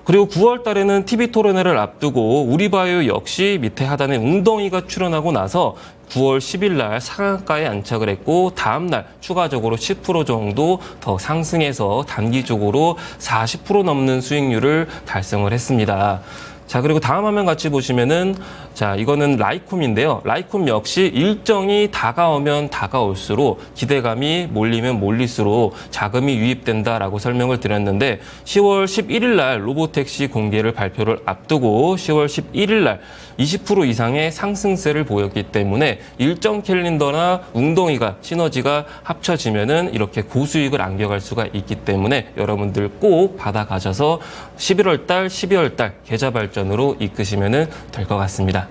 그리고 9월 달에는 TV토론회를 앞두고 우리바이오 역시 밑에 하단에 웅덩이가 출현하고 나서 9월 10일 날 상한가에 안착을 했고, 다음 날 추가적으로 10% 정도 더 상승해서 단기적으로 40% 넘는 수익률을 달성을 했습니다. 자, 그리고 다음 화면 같이 보시면은, 자, 이거는 라이콤인데요. 라이콤 역시 일정이 다가오면 다가올수록 기대감이 몰리면 몰릴수록 자금이 유입된다라고 설명을 드렸는데, 10월 11일 날 로보택시 공개를 발표를 앞두고 10월 11일 날 20% 이상의 상승세를 보였기 때문에 일정 캘린더나 웅덩이가 시너지가 합쳐지면은 이렇게 고수익을 안겨갈 수가 있기 때문에 여러분들 꼭 받아가셔서 11월 달, 12월 달 계좌 발전으로 이끄시면 될 것 같습니다.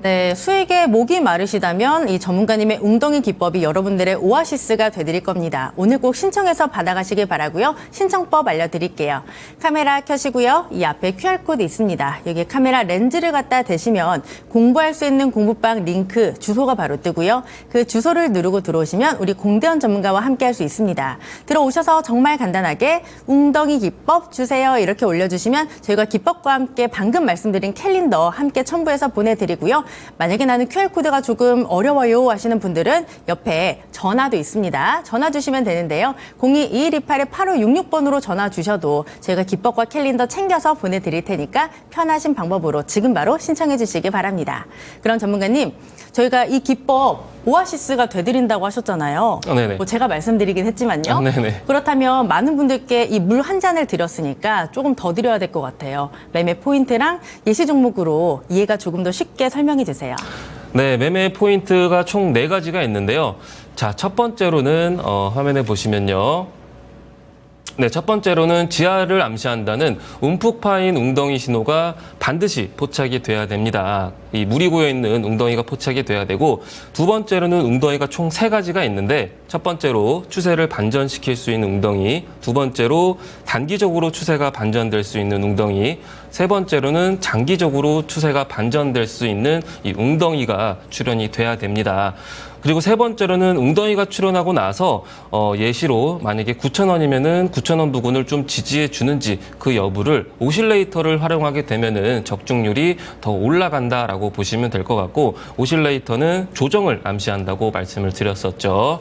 네, 수익에 목이 마르시다면 이 전문가님의 웅덩이 기법이 여러분들의 오아시스가 되드릴 겁니다. 오늘 꼭 신청해서 받아가시길 바라고요. 신청법 알려드릴게요. 카메라 켜시고요. 이 앞에 QR코드 있습니다. 여기에 카메라 렌즈를 갖다 대시면 공부할 수 있는 공부방 링크 주소가 바로 뜨고요. 그 주소를 누르고 들어오시면 우리 공대원 전문가와 함께 할 수 있습니다. 들어오셔서 정말 간단하게 웅덩이 기법 주세요 이렇게 올려주시면 저희가 기법과 함께 방금 말씀드린 캘린더 함께 첨부해서 보내드리고요. 만약에 나는 QR코드가 조금 어려워요 하시는 분들은 옆에 전화도 있습니다. 전화 주시면 되는데요. 02-2128-8566번으로 전화 주셔도 저희가 기법과 캘린더 챙겨서 보내드릴 테니까 편하신 방법으로 지금 바로 신청해 주시기 바랍니다. 그럼 전문가님, 저희가 이 기법 오아시스가 되드린다고 하셨잖아요. 네네. 뭐 제가 말씀드리긴 했지만요. 네네. 그렇다면 많은 분들께 이 물 한 잔을 드렸으니까 조금 더 드려야 될 것 같아요. 매매 포인트랑 예시 종목으로 이해가 조금 더 쉽게 설명해 주세요. 네, 매매 포인트가 총 4가지가 있는데요. 자, 첫 번째로는 화면에 보시면요. 네, 첫 번째로는 지하를 암시한다는 움푹 파인 웅덩이 신호가 반드시 포착이 돼야 됩니다. 이 물이 고여 있는 웅덩이가 포착이 돼야 되고, 두 번째로는 웅덩이가 총 3가지가 있는데, 첫 번째로 추세를 반전시킬 수 있는 웅덩이, 두 번째로 단기적으로 추세가 반전될 수 있는 웅덩이, 세 번째로는 장기적으로 추세가 반전될 수 있는 이 웅덩이가 출현이 돼야 됩니다. 그리고 세 번째로는 웅덩이가 출현하고 나서 예시로 만약에 9,000원이면은 9,000원 부근을 좀 지지해 주는지 그 여부를 오실레이터를 활용하게 되면은 적중률이 더 올라간다라고 보시면 될 것 같고, 오실레이터는 조정을 암시한다고 말씀을 드렸었죠.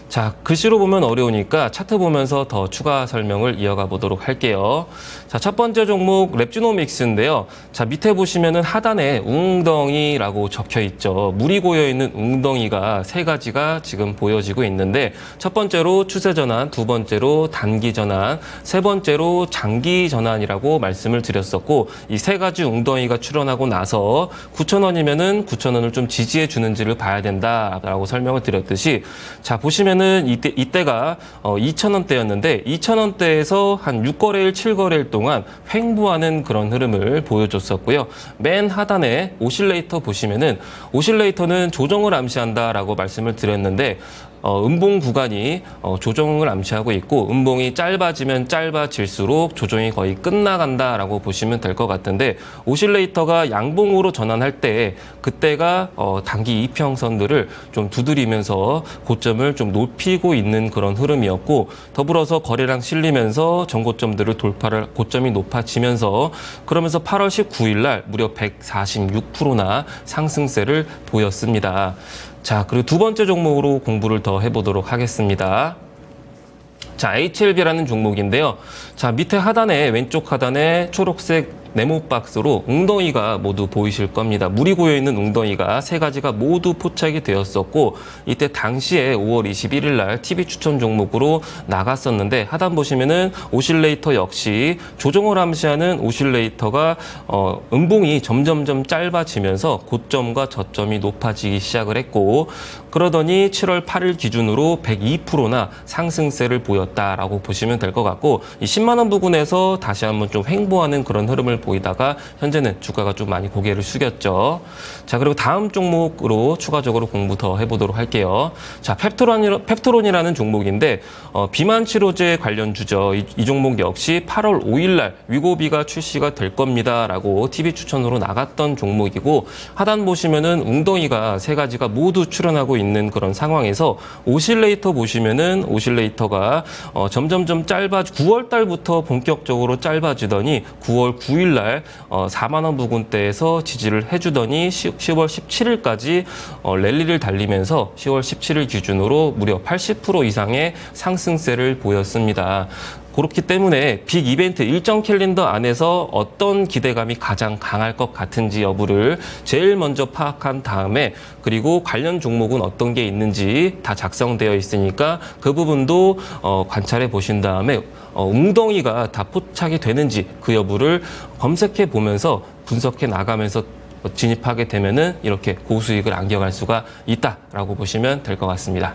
자, 글씨로 보면 어려우니까 차트 보면서 더 추가 설명을 이어가 보도록 할게요. 자, 첫 번째 종목 랩지노믹스인데요. 자, 밑에 보시면은 하단에 웅덩이라고 적혀 있죠. 물이 고여 있는 웅덩이가 3가지가 지금 보여지고 있는데, 첫 번째로 추세 전환, 두 번째로 단기 전환, 세 번째로 장기 전환이라고 말씀을 드렸었고, 이 3가지 웅덩이가 출현하고 나서 9,000원이면은 9,000원을 좀 지지해 주는지를 봐야 된다라고 설명을 드렸듯이, 자, 보시면 이때가 2,000원대였는데 2,000원대에서 한 6거래일, 7거래일 동안 횡보하는 그런 흐름을 보여줬었고요. 맨 하단에 오실레이터 보시면은 오실레이터는 조정을 암시한다라고 말씀을 드렸는데, 음봉 구간이 조정을 암시하고 있고, 음봉이 짧아지면 짧아질수록 조정이 거의 끝나간다라고 보시면 될 것 같은데, 오실레이터가 양봉으로 전환할 때 그때가 단기 이평선들을 좀 두드리면서 고점을 좀 높이고 있는 그런 흐름이었고, 더불어서 거래량 실리면서 전고점들을 돌파를 고점이 높아지면서, 그러면서 8월 19일 날 무려 146%나 상승세를 보였습니다. 자, 그리고 두 번째 종목으로 공부를 더 해보도록 하겠습니다. 자, HLB라는 종목인데요. 자, 밑에 하단에, 왼쪽 하단에 초록색 네모 박스로 웅덩이가 모두 보이실 겁니다. 물이 고여 있는 웅덩이가 3가지가 모두 포착이 되었었고, 이때 당시에 5월 21일 날 TV 추천 종목으로 나갔었는데, 하단 보시면은 오실레이터 역시 조정을 암시하는 오실레이터가 음봉이 점점점 짧아지면서 고점과 저점이 높아지기 시작을 했고, 그러더니 7월 8일 기준으로 102%나 상승세를 보였다라고 보시면 될 것 같고, 이 10만 원 부근에서 다시 한번 좀 횡보하는 그런 흐름을 보이다가 현재는 주가가 좀 많이 고개를 숙였죠. 자, 그리고 다음 종목으로 추가적으로 공부 더 해보도록 할게요. 자, 펩토론이라는 종목인데 비만 치료제 관련주죠. 이 종목 역시 8월 5일 날 위고비가 출시가 될 겁니다라고 TV 추천으로 나갔던 종목이고, 하단 보시면은 웅덩이가 3가지가 모두 출현하고 있는 그런 상황에서 오실레이터 보시면은 오실레이터가 점점점 9월 달부터 본격적으로 짧아지더니 9월 9일 날 4만 원 부근대에서 지지를 해주더니 10월 17일까지 랠리를 달리면서 10월 17일 기준으로 무려 80% 이상의 상승세를 보였습니다. 그렇기 때문에 빅 이벤트 일정 캘린더 안에서 어떤 기대감이 가장 강할 것 같은지 여부를 제일 먼저 파악한 다음에, 그리고 관련 종목은 어떤 게 있는지 다 작성되어 있으니까 그 부분도 관찰해 보신 다음에 웅덩이가 다 포착이 되는지 그 여부를 검색해 보면서 분석해 나가면서 진입하게 되면은 이렇게 고수익을 안겨갈 수가 있다라고 보시면 될 것 같습니다.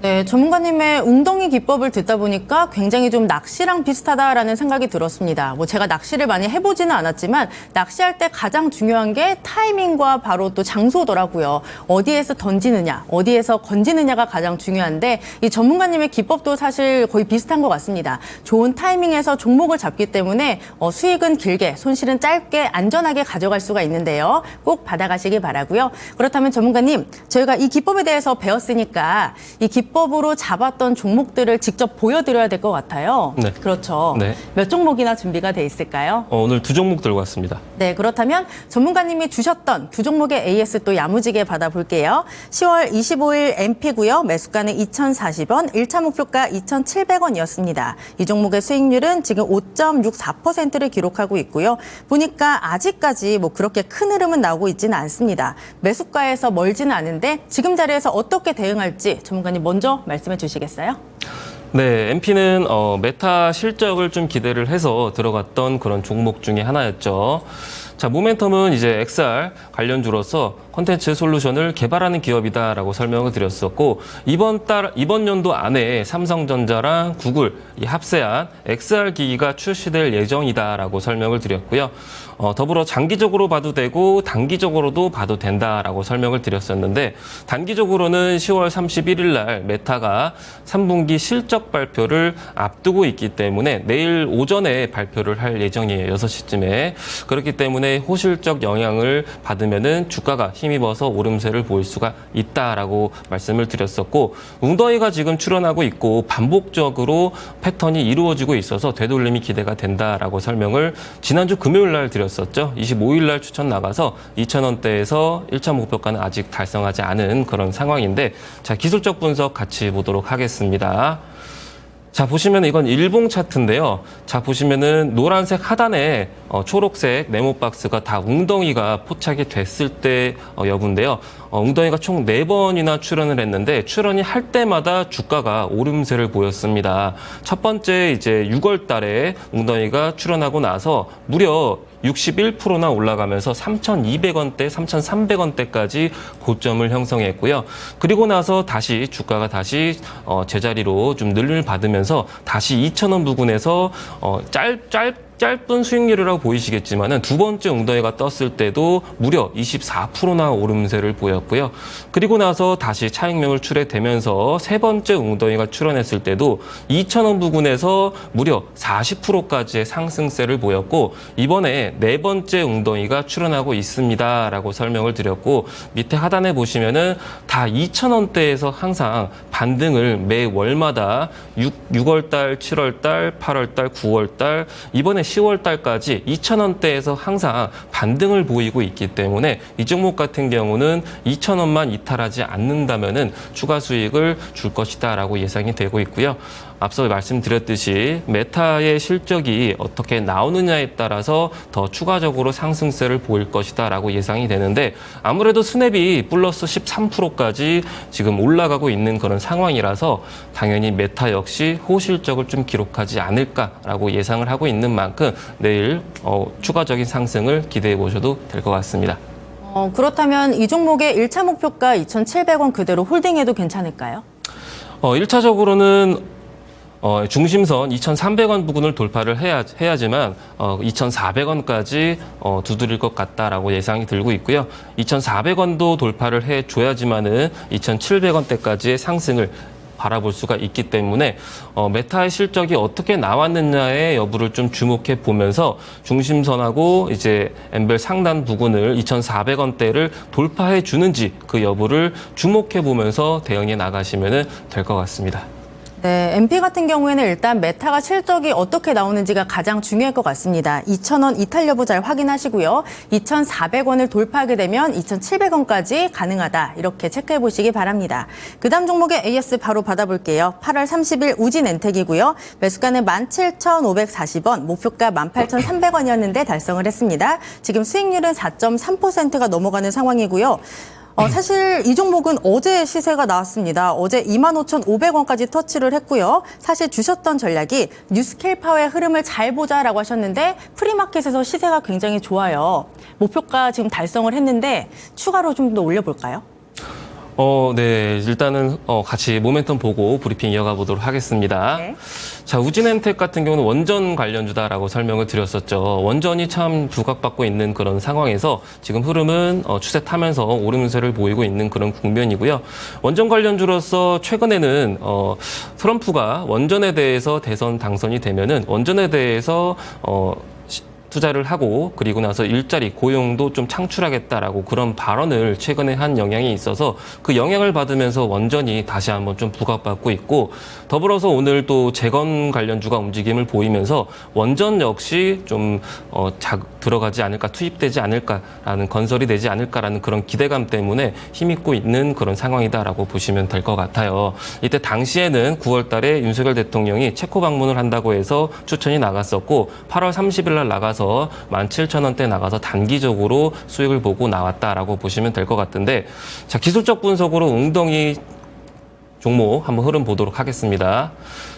네, 전문가님의 웅덩이 기법을 듣다 보니까 굉장히 좀 낚시랑 비슷하다라는 생각이 들었습니다. 뭐 제가 낚시를 많이 해보지는 않았지만 낚시할 때 가장 중요한 게 타이밍과 바로 또 장소더라고요. 어디에서 던지느냐, 어디에서 건지느냐가 가장 중요한데 이 전문가님의 기법도 사실 거의 비슷한 것 같습니다. 좋은 타이밍에서 종목을 잡기 때문에 수익은 길게, 손실은 짧게 안전하게 가져갈 수가 있는데요. 꼭 받아가시기 바라고요. 그렇다면 전문가님, 저희가 이 기법에 대해서 배웠으니까 이 기법으로 잡았던 종목들을 직접 보여드려야 될 것 같아요. 네. 그렇죠. 네. 몇 종목이나 준비가 돼 있을까요? 오늘 두 종목 들고 왔습니다. 네, 그렇다면 전문가님이 주셨던 두 종목의 AS 또 야무지게 받아볼게요. 10월 25일 MP고요. 매수가는 2,040원, 1차 목표가 2,700원이었습니다. 이 종목의 수익률은 지금 5.64%를 기록하고 있고요. 보니까 아직까지 뭐 그렇게 큰 흐름은 나오고 있지는 않습니다. 매수가에서 멀지는 않은데 지금 자리에서 어떻게 대응할지 전문가님 먼저 말씀해 주시겠어요? 네, MP는 메타 실적을 좀 기대를 해서 들어갔던 그런 종목 중에 하나였죠. 자, 모멘텀은 이제 XR 관련주로서 콘텐츠 솔루션을 개발하는 기업이다라고 설명을 드렸었고, 이번 연도 안에 삼성전자랑 구글 이 합세한 XR 기기가 출시될 예정이다라고 설명을 드렸고요. 더불어 장기적으로 봐도 되고 단기적으로도 봐도 된다라고 설명을 드렸었는데, 단기적으로는 10월 31일 날 메타가 3분기 실적 발표를 앞두고 있기 때문에 내일 오전에 발표를 할 예정이에요. 6시쯤에. 그렇기 때문에 호실적 영향을 받으면은 주가가 힘입어서 오름세를 보일 수가 있다라고 말씀을 드렸었고, 웅덩이가 지금 출현하고 있고 반복적으로 패턴이 이루어지고 있어서 되돌림이 기대가 된다라고 설명을 지난주 금요일 날 드렸었죠. 25일 날 추천 나가서 2,000원대에서 1차 목표가는 아직 달성하지 않은 그런 상황인데, 자, 기술적 분석 같이 보도록 하겠습니다. 자, 보시면 이건 일봉 차트인데요. 자, 보시면은 노란색 하단에 초록색 네모 박스가 다 웅덩이가 포착이 됐을 때 여부인데요. 웅덩이가 총 4번이나 출현을 했는데 출현이 할 때마다 주가가 오름세를 보였습니다. 첫 번째 이제 6월 달에 웅덩이가 출현하고 나서 무려 61%나 올라가면서 3,200원대, 3,300원대까지 고점을 형성했고요. 그리고 나서 다시 주가가 다시 제자리로 좀 늘림을 받으면서 다시 2,000원 부근에서 짧은 수익률이라고 보이시겠지만은 두 번째 웅덩이가 떴을 때도 무려 24%나 오름세를 보였고요. 그리고 나서 다시 차익명을 출회되면서 세 번째 웅덩이가 출현했을 때도 2,000원 부근에서 무려 40%까지의 상승세를 보였고, 이번에 네 번째 웅덩이가 출현하고 있습니다라고 설명을 드렸고, 밑에 하단에 보시면은 다 2,000원대에서 항상 반등을 매 월마다 6월달, 7월달, 8월달, 9월달, 이번에 10월 달까지 2,000원대에서 항상 반등을 보이고 있기 때문에 이 종목 같은 경우는 2,000원만 이탈하지 않는다면은 추가 수익을 줄 것이다라고 예상이 되고 있고요. 앞서 말씀드렸듯이 메타의 실적이 어떻게 나오느냐에 따라서 더 추가적으로 상승세를 보일 것이다라고 예상이 되는데, 아무래도 스냅이 플러스 13%까지 지금 올라가고 있는 그런 상황이라서 당연히 메타 역시 호실적을 좀 기록하지 않을까라고 예상을 하고 있는 만큼 내일 추가적인 상승을 기대해 보셔도 될 것 같습니다. 그렇다면 이 종목의 1차 목표가 2,700원 그대로 홀딩해도 괜찮을까요? 1차적으로는 중심선 2,300원 부근을 돌파를 해야지만 2,400원까지 두드릴 것 같다라고 예상이 들고 있고요. 2,400원도 돌파를 해줘야지만은 2,700원대까지의 상승을 바라볼 수가 있기 때문에 메타의 실적이 어떻게 나왔느냐의 여부를 좀 주목해 보면서 중심선하고 이제 엠벨 상단 부근을 2,400원대를 돌파해 주는지 그 여부를 주목해 보면서 대응해 나가시면 될 것 같습니다. 네, MP 같은 경우에는 일단 메타가 실적이 어떻게 나오는지가 가장 중요할 것 같습니다. 2,000원 이탈 여부 잘 확인하시고요. 2,400원을 돌파하게 되면 2,700원까지 가능하다. 이렇게 체크해 보시기 바랍니다. 그 다음 종목의 AS 바로 받아볼게요. 8월 30일 우진 엔텍이고요. 매수가는 17,540원, 목표가 18,300원이었는데 달성을 했습니다. 지금 수익률은 4.3%가 넘어가는 상황이고요. 사실 이 종목은 어제 시세가 나왔습니다. 어제 25,500원까지 터치를 했고요. 사실 주셨던 전략이 뉴스케이파의 흐름을 잘 보자라고 하셨는데 프리마켓에서 시세가 굉장히 좋아요. 목표가 지금 달성을 했는데 추가로 좀 더 올려볼까요? 네. 일단은 같이 모멘텀 보고 브리핑 이어가 보도록 하겠습니다. 네. 자, 우진엔텍 같은 경우는 원전 관련주다라고 설명을 드렸었죠. 원전이 참 부각받고 있는 그런 상황에서 지금 흐름은 추세 타면서 오름세를 보이고 있는 그런 국면이고요. 원전 관련주로서 최근에는 트럼프가 원전에 대해서 대선 당선이 되면은 원전에 대해서 투자를 하고 그리고 나서 일자리 고용도 좀 창출하겠다라고 그런 발언을 최근에 한 영향이 있어서 그 영향을 받으면서 원전이 다시 한번 좀 부각받고 있고 더불어서 오늘 또 재건 관련주가 움직임을 보이면서 원전 역시 좀 들어가지 않을까 투입되지 않을까라는 건설이 되지 않을까라는 그런 기대감 때문에 힘입고 있는 그런 상황이다라고 보시면 될 것 같아요. 이때 당시에는 9월 달에 윤석열 대통령이 체코 방문을 한다고 해서 추천이 나갔었고 8월 30일 날 나가서 17,000원대 나가서 단기적으로 수익을 보고 나왔다라고 보시면 될 것 같은데 자, 기술적 분석으로 웅덩이 종목 한번 흐름 보도록 하겠습니다.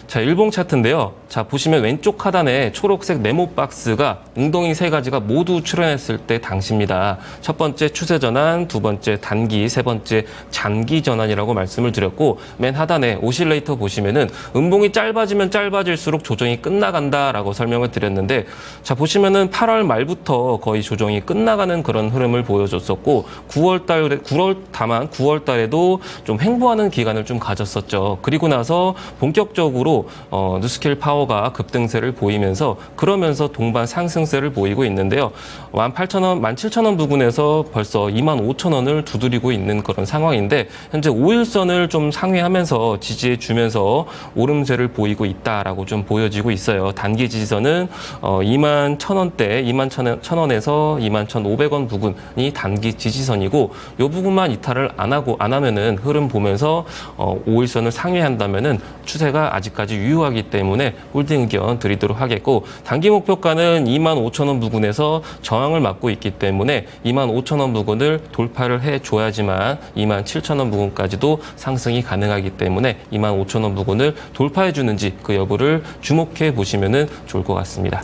자, 일봉 차트인데요. 자, 보시면 왼쪽 하단에 초록색 네모 박스가 웅덩이 세 가지가 모두 출현했을 때 당시입니다. 첫 번째 추세 전환, 두 번째 단기, 세 번째 장기 전환이라고 말씀을 드렸고 맨 하단에 오실레이터 보시면은 음봉이 짧아지면 짧아질수록 조정이 끝나간다라고 설명을 드렸는데 자, 보시면은 8월 말부터 거의 조정이 끝나가는 그런 흐름을 보여줬었고 9월 달에도 좀 횡보하는 기간을 좀 가졌었죠. 그리고 나서 본격적으로 뉴스킬 파워가 급등세를 보이면서 그러면서 동반 상승세를 보이고 있는데요. 18,000원, 17,000원 부근에서 벌써 25,000원을 두드리고 있는 그런 상황인데 현재 5일선을 좀 상회하면서 지지해 주면서 오름세를 보이고 있다라고 좀 보여지고 있어요. 단기 지지선은 21,000원대, 21,000원에서 21,500원 부근이 단기 지지선이고 이 부분만 이탈을 안 하면은 흐름 보면서 5일선을 상회한다면은 추세가 아직까지 유효하기 때문에 홀딩 의견 드리도록 하겠고 단기 목표가는 25,000원 부근에서 저항을 맞고 있기 때문에 25,000원 부근을 돌파를 해줘야지만 27,000원 부근까지도 상승이 가능하기 때문에 25,000원 부근을 돌파해 주는지 그 여부를 주목해 보시면 좋을 것 같습니다.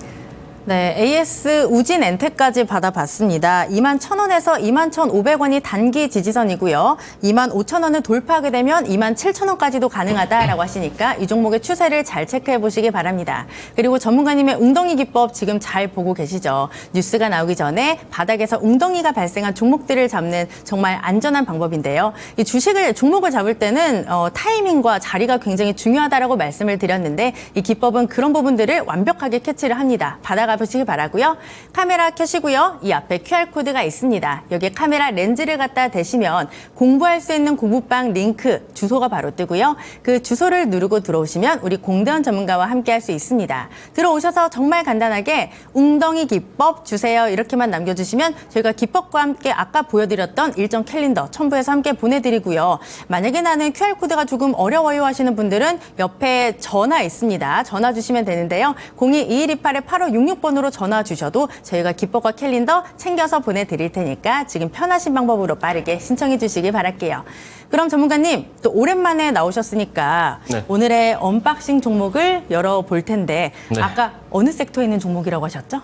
네, AS 우진 엔텍까지 받아봤습니다. 21,000원에서 21,500원이 단기 지지선이고요. 25,000원을 돌파하게 되면 27,000원까지도 가능하다라고 하시니까 이 종목의 추세를 잘 체크해 보시기 바랍니다. 그리고 전문가님의 웅덩이 기법 지금 잘 보고 계시죠? 뉴스가 나오기 전에 바닥에서 웅덩이가 발생한 종목들을 잡는 정말 안전한 방법인데요. 이 종목을 잡을 때는 타이밍과 자리가 굉장히 중요하다라고 말씀을 드렸는데 이 기법은 그런 부분들을 완벽하게 캐치를 합니다. 바닥 보시기 바라고요. 카메라 켜시고요. 이 앞에 QR코드가 있습니다. 여기에 카메라 렌즈를 갖다 대시면 공부할 수 있는 공부방 링크 주소가 바로 뜨고요. 그 주소를 누르고 들어오시면 우리 공대원 전문가와 함께 할 수 있습니다. 들어오셔서 정말 간단하게 웅덩이 기법 주세요. 이렇게만 남겨주시면 저희가 기법과 함께 아까 보여드렸던 일정 캘린더 첨부해서 함께 보내드리고요. 만약에 나는 QR코드가 조금 어려워요 하시는 분들은 옆에 전화 있습니다. 전화 주시면 되는데요. 02-2128-8566 번으로 전화 주셔도 저희가 기법과 캘린더 챙겨서 보내드릴 테니까 지금 편하신 방법으로 빠르게 신청해 주시기 바랄게요. 그럼 전문가님 또 오랜만에 나오셨으니까 네. 오늘의 언박싱 종목을 열어볼 텐데 네. 아까 어느 섹터에 있는 종목이라고 하셨죠?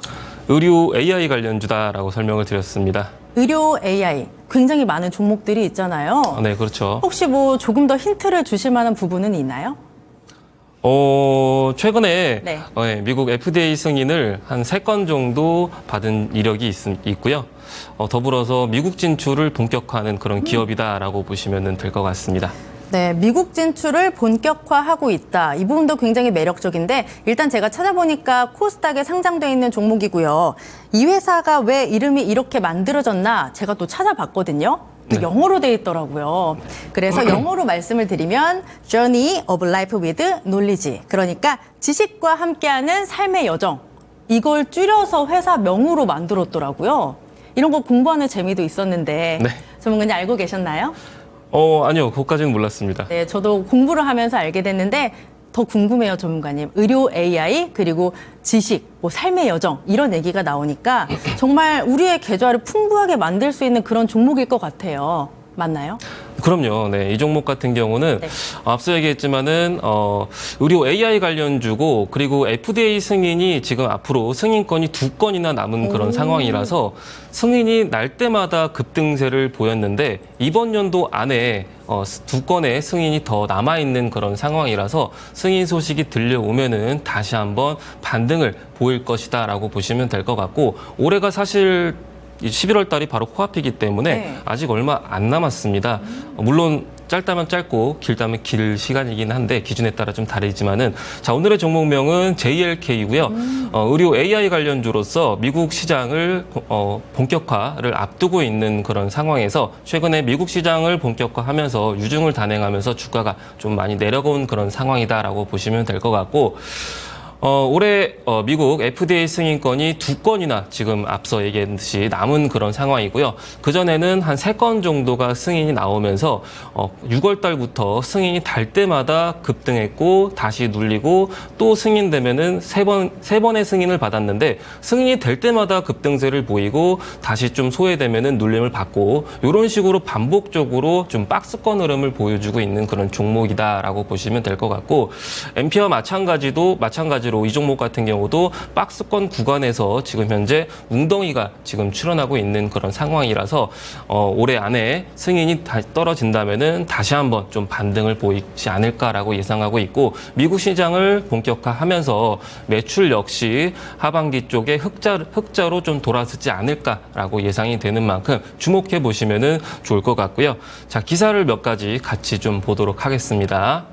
의료 AI 관련주다라고 설명을 드렸습니다. 의료 AI 굉장히 많은 종목들이 있잖아요. 네, 그렇죠. 혹시 뭐 조금 더 힌트를 주실 만한 부분은 있나요? 최근에 네. 미국 FDA 승인을 한 3건 정도 받은 이력이 있고요. 더불어서 미국 진출을 본격화하는 그런 기업이다라고 보시면 될 것 같습니다. 네, 미국 진출을 본격화하고 있다. 이 부분도 굉장히 매력적인데 일단 제가 찾아보니까 코스닥에 상장되어 있는 종목이고요. 이 회사가 왜 이름이 이렇게 만들어졌나 제가 또 찾아봤거든요. 또 네. 영어로 돼 있더라고요. 그래서 영어로 말씀을 드리면 Journey of Life with Knowledge. 그러니까 지식과 함께하는 삶의 여정. 이걸 줄여서 회사명으로 만들었더라고요. 이런 거 공부하는 재미도 있었는데 네. 전문가님 알고 계셨나요? 아니요. 그것까지는 몰랐습니다. 네, 저도 공부를 하면서 알게 됐는데 더 궁금해요, 전문가님. 의료 AI 그리고 지식, 뭐 삶의 여정 이런 얘기가 나오니까 정말 우리의 계좌를 풍부하게 만들 수 있는 그런 종목일 것 같아요. 맞나요? 그럼요. 네, 이 종목 같은 경우는 네. 앞서 얘기했지만은 의료 AI 관련주고 그리고 FDA 승인이 지금 앞으로 승인권이 2건이나 남은 그런 상황이라서 승인이 날 때마다 급등세를 보였는데 이번 연도 안에 2건의 승인이 더 남아있는 그런 상황이라서 승인 소식이 들려오면은 다시 한번 반등을 보일 것이다라고 보시면 될 것 같고 올해가 사실 11월 달이 바로 코앞이기 때문에 네. 아직 얼마 안 남았습니다. 물론 짧다면 짧고 길다면 길 시간이긴 한데 기준에 따라 좀 다르지만은 자 오늘의 종목명은 JLK이고요. 의료 AI 관련주로서 미국 시장을 본격화를 앞두고 있는 그런 상황에서 최근에 미국 시장을 본격화하면서 유중을 단행하면서 주가가 좀 많이 내려온 그런 상황이다라고 보시면 될 것 같고. 올해 미국 FDA 승인권이 2건이나 지금 앞서 얘기했듯이 남은 그런 상황이고요. 그전에는 한 3건 정도가 승인이 나오면서 6월 달부터 승인이 달 때마다 급등했고 다시 눌리고 또 승인되면은 세 번의 승인을 받았는데 승인이 될 때마다 급등세를 보이고 다시 좀 소외되면은 눌림을 받고 이런 식으로 반복적으로 좀 박스권 흐름을 보여주고 있는 그런 종목이다라고 보시면 될 것 같고 엠피와 마찬가지로 이 종목 같은 경우도 박스권 구간에서 지금 현재 웅덩이가 지금 출현하고 있는 그런 상황이라서 올해 안에 승인이 떨어진다면은 다시 한번 좀 반등을 보이지 않을까라고 예상하고 있고 미국 시장을 본격화하면서 매출 역시 하반기 쪽에 흑자로 좀 돌아서지 않을까라고 예상이 되는 만큼 주목해 보시면은 좋을 것 같고요. 자, 기사를 몇 가지 같이 좀 보도록 하겠습니다.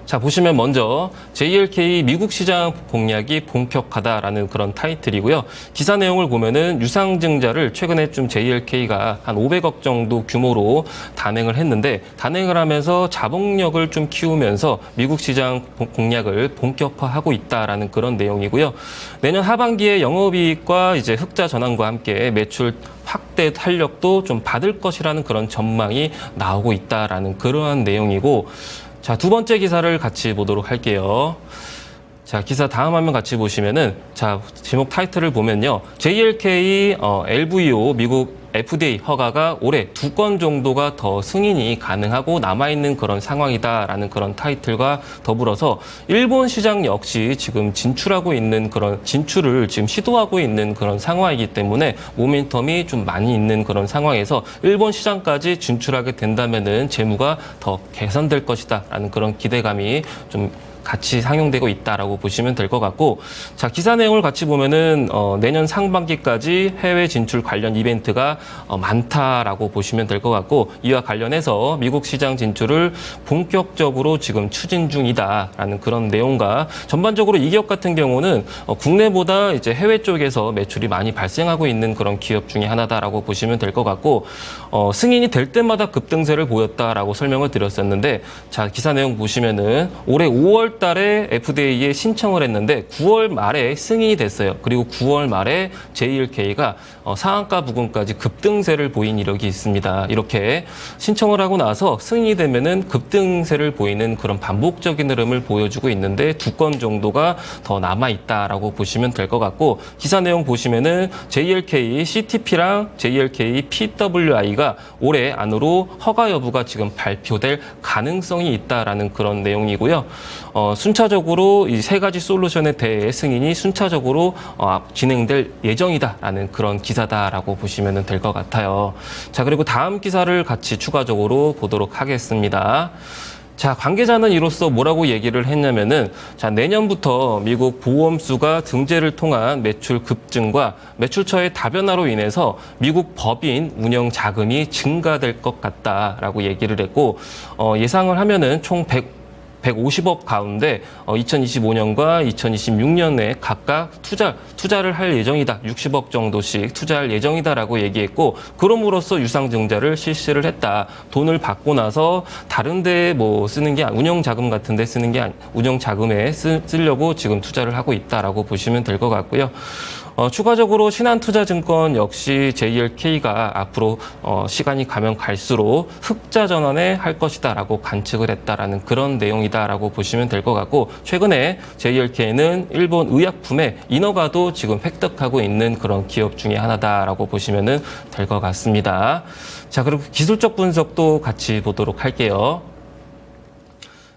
자, 보시면 먼저 JLK 미국 시장 공략이 본격화다라는 그런 타이틀이고요. 기사 내용을 보면은 유상증자를 최근에 좀 JLK가 한 500억 정도 규모로 단행을 했는데 단행을 하면서 자본력을 좀 키우면서 미국 시장 공략을 본격화하고 있다라는 그런 내용이고요. 내년 하반기에 영업이익과 이제 흑자 전환과 함께 매출 확대 탄력도 좀 받을 것이라는 그런 전망이 나오고 있다라는 그러한 내용이고 자, 두 번째 기사를 같이 보도록 할게요. 자, 기사 다음 화면 같이 보시면은 자, 제목 타이틀을 보면요. JLK LVO 미국 FDA 허가가 올해 2건 정도가 더 승인이 가능하고 남아있는 그런 상황이다라는 그런 타이틀과 더불어서 일본 시장 역시 지금 진출을 지금 시도하고 있는 그런 상황이기 때문에 모멘텀이 좀 많이 있는 그런 상황에서 일본 시장까지 진출하게 된다면은 재무가 더 개선될 것이다라는 그런 기대감이 좀 같이 상용되고 있다라고 보시면 될 것 같고 자 기사 내용을 같이 보면은 내년 상반기까지 해외 진출 관련 이벤트가 많다라고 보시면 될 것 같고 이와 관련해서 미국 시장 진출을 본격적으로 지금 추진 중이다라는 그런 내용과 전반적으로 이 기업 같은 경우는 국내보다 이제 해외 쪽에서 매출이 많이 발생하고 있는 그런 기업 중에 하나다라고 보시면 될 것 같고 승인이 될 때마다 급등세를 보였다라고 설명을 드렸었는데 자 기사 내용 보시면은 올해 5월 달에 FDA에 신청을 했는데 9월 말에 승인이 됐어요. 그리고 9월 말에 JLK가 상한가 부근까지 급등세를 보인 이력이 있습니다. 이렇게 신청을 하고 나서 승인이 되면은 급등세를 보이는 그런 반복적인 흐름을 보여주고 있는데 2건 정도가 더 남아 있다라고 보시면 될 것 같고 기사 내용 보시면은 JLK CTP랑 JLK PWI가 올해 안으로 허가 여부가 지금 발표될 가능성이 있다라는 그런 내용이고요. 순차적으로 이 세 가지 솔루션에 대해 승인이 순차적으로 진행될 예정이다라는 그런 기사다라고 보시면 될 것 같아요. 자, 그리고 다음 기사를 같이 추가적으로 보도록 하겠습니다. 자, 관계자는 이로써 뭐라고 얘기를 했냐면은 자, 내년부터 미국 보험수가 등재를 통한 매출 급증과 매출처의 다변화로 인해서 미국 법인 운영 자금이 증가될 것 같다라고 얘기를 했고 예상을 하면은 총 150억 가운데 2025년과 2026년에 각각 투자를 할 예정이다. 60억 정도씩 투자할 예정이다라고 얘기했고 그럼으로써 유상증자를 실시를 했다. 돈을 받고 나서 다른 데에 뭐 쓰는 게 운영 자금 같은 데 쓰는 게 운영 자금에 쓰려고 지금 투자를 하고 있다라고 보시면 될 것 같고요. 추가적으로 신한투자증권 역시 JLK가 앞으로 시간이 가면 갈수록 흑자 전환에 할 것이다라고 관측을 했다라는 그런 내용이다라고 보시면 될 것 같고, 최근에 JLK는 일본 의약품의 인허가도 지금 획득하고 있는 그런 기업 중에 하나다라고 보시면 될 것 같습니다. 자, 그리고 기술적 분석도 같이 보도록 할게요.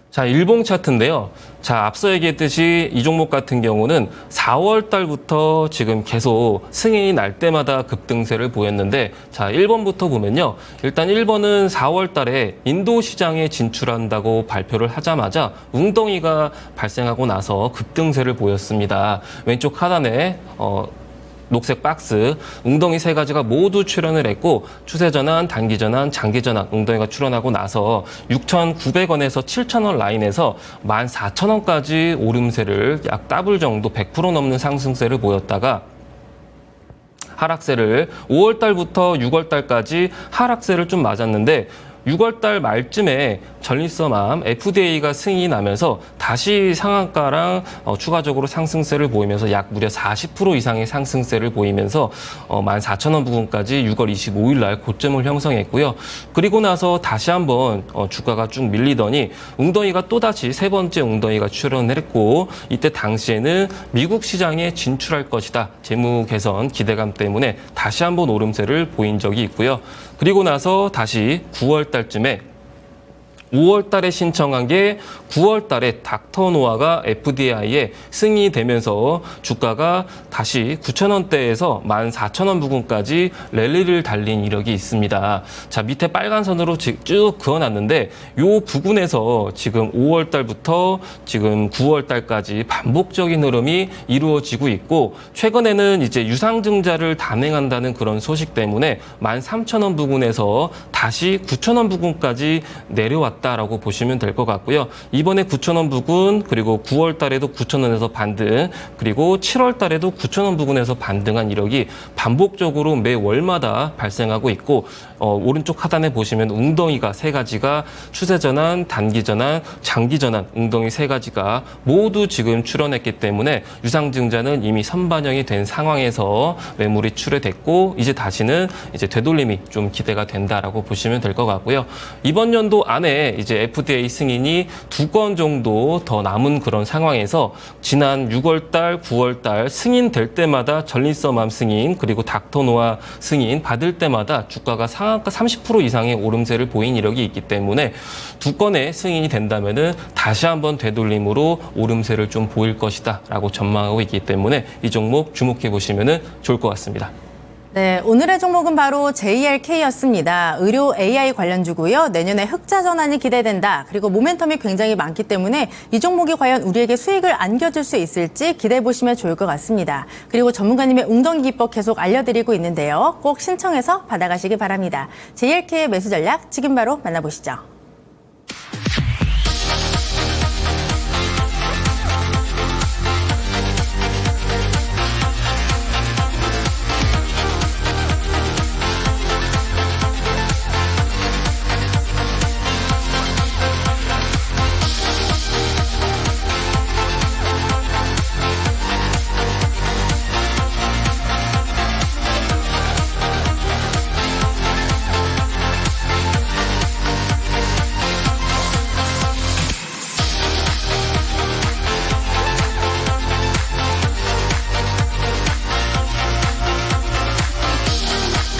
자, 일봉 차트인데요. 자, 앞서 얘기했듯이 이 종목 같은 경우는 4월 달부터 지금 계속 승인이 날 때마다 급등세를 보였는데, 자, 1번부터 보면요. 일단 1번은 4월 달에 인도 시장에 진출한다고 발표를 하자마자 웅덩이가 발생하고 나서 급등세를 보였습니다. 왼쪽 하단에 녹색 박스, 웅덩이 세 가지가 모두 출현을 했고, 추세 전환, 단기 전환, 장기 전환, 웅덩이가 출현하고 나서 6,900원에서 7,000원 라인에서 14,000원까지 오름세를 약 더블 정도 100% 넘는 상승세를 보였다가 하락세를 5월 달부터 6월 달까지 하락세를 좀 맞았는데, 6월 달 말쯤에 전리서맘 FDA가 승인이 나면서 다시 상한가랑 추가적으로 상승세를 보이면서 약 무려 40% 이상의 상승세를 보이면서 14,000원 부근까지 6월 25일 날 고점을 형성했고요. 그리고 나서 다시 한번 주가가 쭉 밀리더니 웅덩이가 또다시 세 번째 웅덩이가 출현을 했고, 이때 당시에는 미국 시장에 진출할 것이다. 재무 개선 기대감 때문에 다시 한번 오름세를 보인 적이 있고요. 그리고 나서 다시 9월 달쯤에 5월 달에 신청한 게 9월 달에 닥터노아가 FDI에 승인이 되면서 주가가 다시 9,000원대에서 14,000원 부근까지 랠리를 달린 이력이 있습니다. 자, 밑에 빨간 선으로 쭉 그어놨는데 요 부근에서 지금 5월 달부터 지금 9월 달까지 반복적인 흐름이 이루어지고 있고, 최근에는 이제 유상증자를 단행한다는 그런 소식 때문에 13,000원 부근에서 다시 9,000원 부근까지 내려왔다라고 보시면 될 것 같고요. 이번에 9,000원 부근, 그리고 9월 달에도 9,000원에서 반등, 그리고 7월 달에도 9,000원 부근에서 반등한 이력이 반복적으로 매 월마다 발생하고 있고, 오른쪽 하단에 보시면 웅덩이가 세 가지가 추세 전환, 단기 전환, 장기 전환, 웅덩이 세 가지가 모두 지금 출현했기 때문에 유상증자는 이미 선반영이 된 상황에서 매물이 출회됐고, 이제 다시는 이제 되돌림이 좀 기대가 된다라고 보시면 될 것 같고요. 이번 연도 안에 이제 FDA 승인이 2건 정도 더 남은 그런 상황에서 지난 6월 달, 9월 달 승인될 때마다 전리서맘 승인, 그리고 닥터노아 승인 받을 때마다 주가가 상한가 30% 이상의 오름세를 보인 이력이 있기 때문에 2건의 승인이 된다면은 다시 한번 되돌림으로 오름세를 좀 보일 것이다라고 전망하고 있기 때문에 이 종목 주목해 보시면은 좋을 것 같습니다. 네, 오늘의 종목은 바로 JLK였습니다. 의료 AI 관련주고요. 내년에 흑자 전환이 기대된다. 그리고 모멘텀이 굉장히 많기 때문에 이 종목이 과연 우리에게 수익을 안겨줄 수 있을지 기대해 보시면 좋을 것 같습니다. 그리고 전문가님의 웅덩이 기법 계속 알려드리고 있는데요. 꼭 신청해서 받아가시기 바랍니다. JLK의 매수 전략 지금 바로 만나보시죠.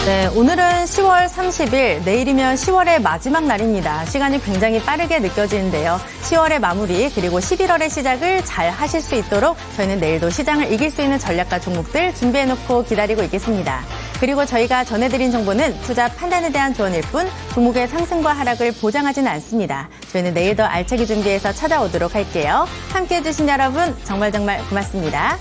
네, 오늘은 10월 30일, 내일이면 10월의 마지막 날입니다. 시간이 굉장히 빠르게 느껴지는데요. 10월의 마무리, 그리고 11월의 시작을 잘 하실 수 있도록 저희는 내일도 시장을 이길 수 있는 전략과 종목들 준비해놓고 기다리고 있겠습니다. 그리고 저희가 전해드린 정보는 투자 판단에 대한 조언일 뿐 종목의 상승과 하락을 보장하지는 않습니다. 저희는 내일 더 알차게 준비해서 찾아오도록 할게요. 함께해 주신 여러분 정말 고맙습니다.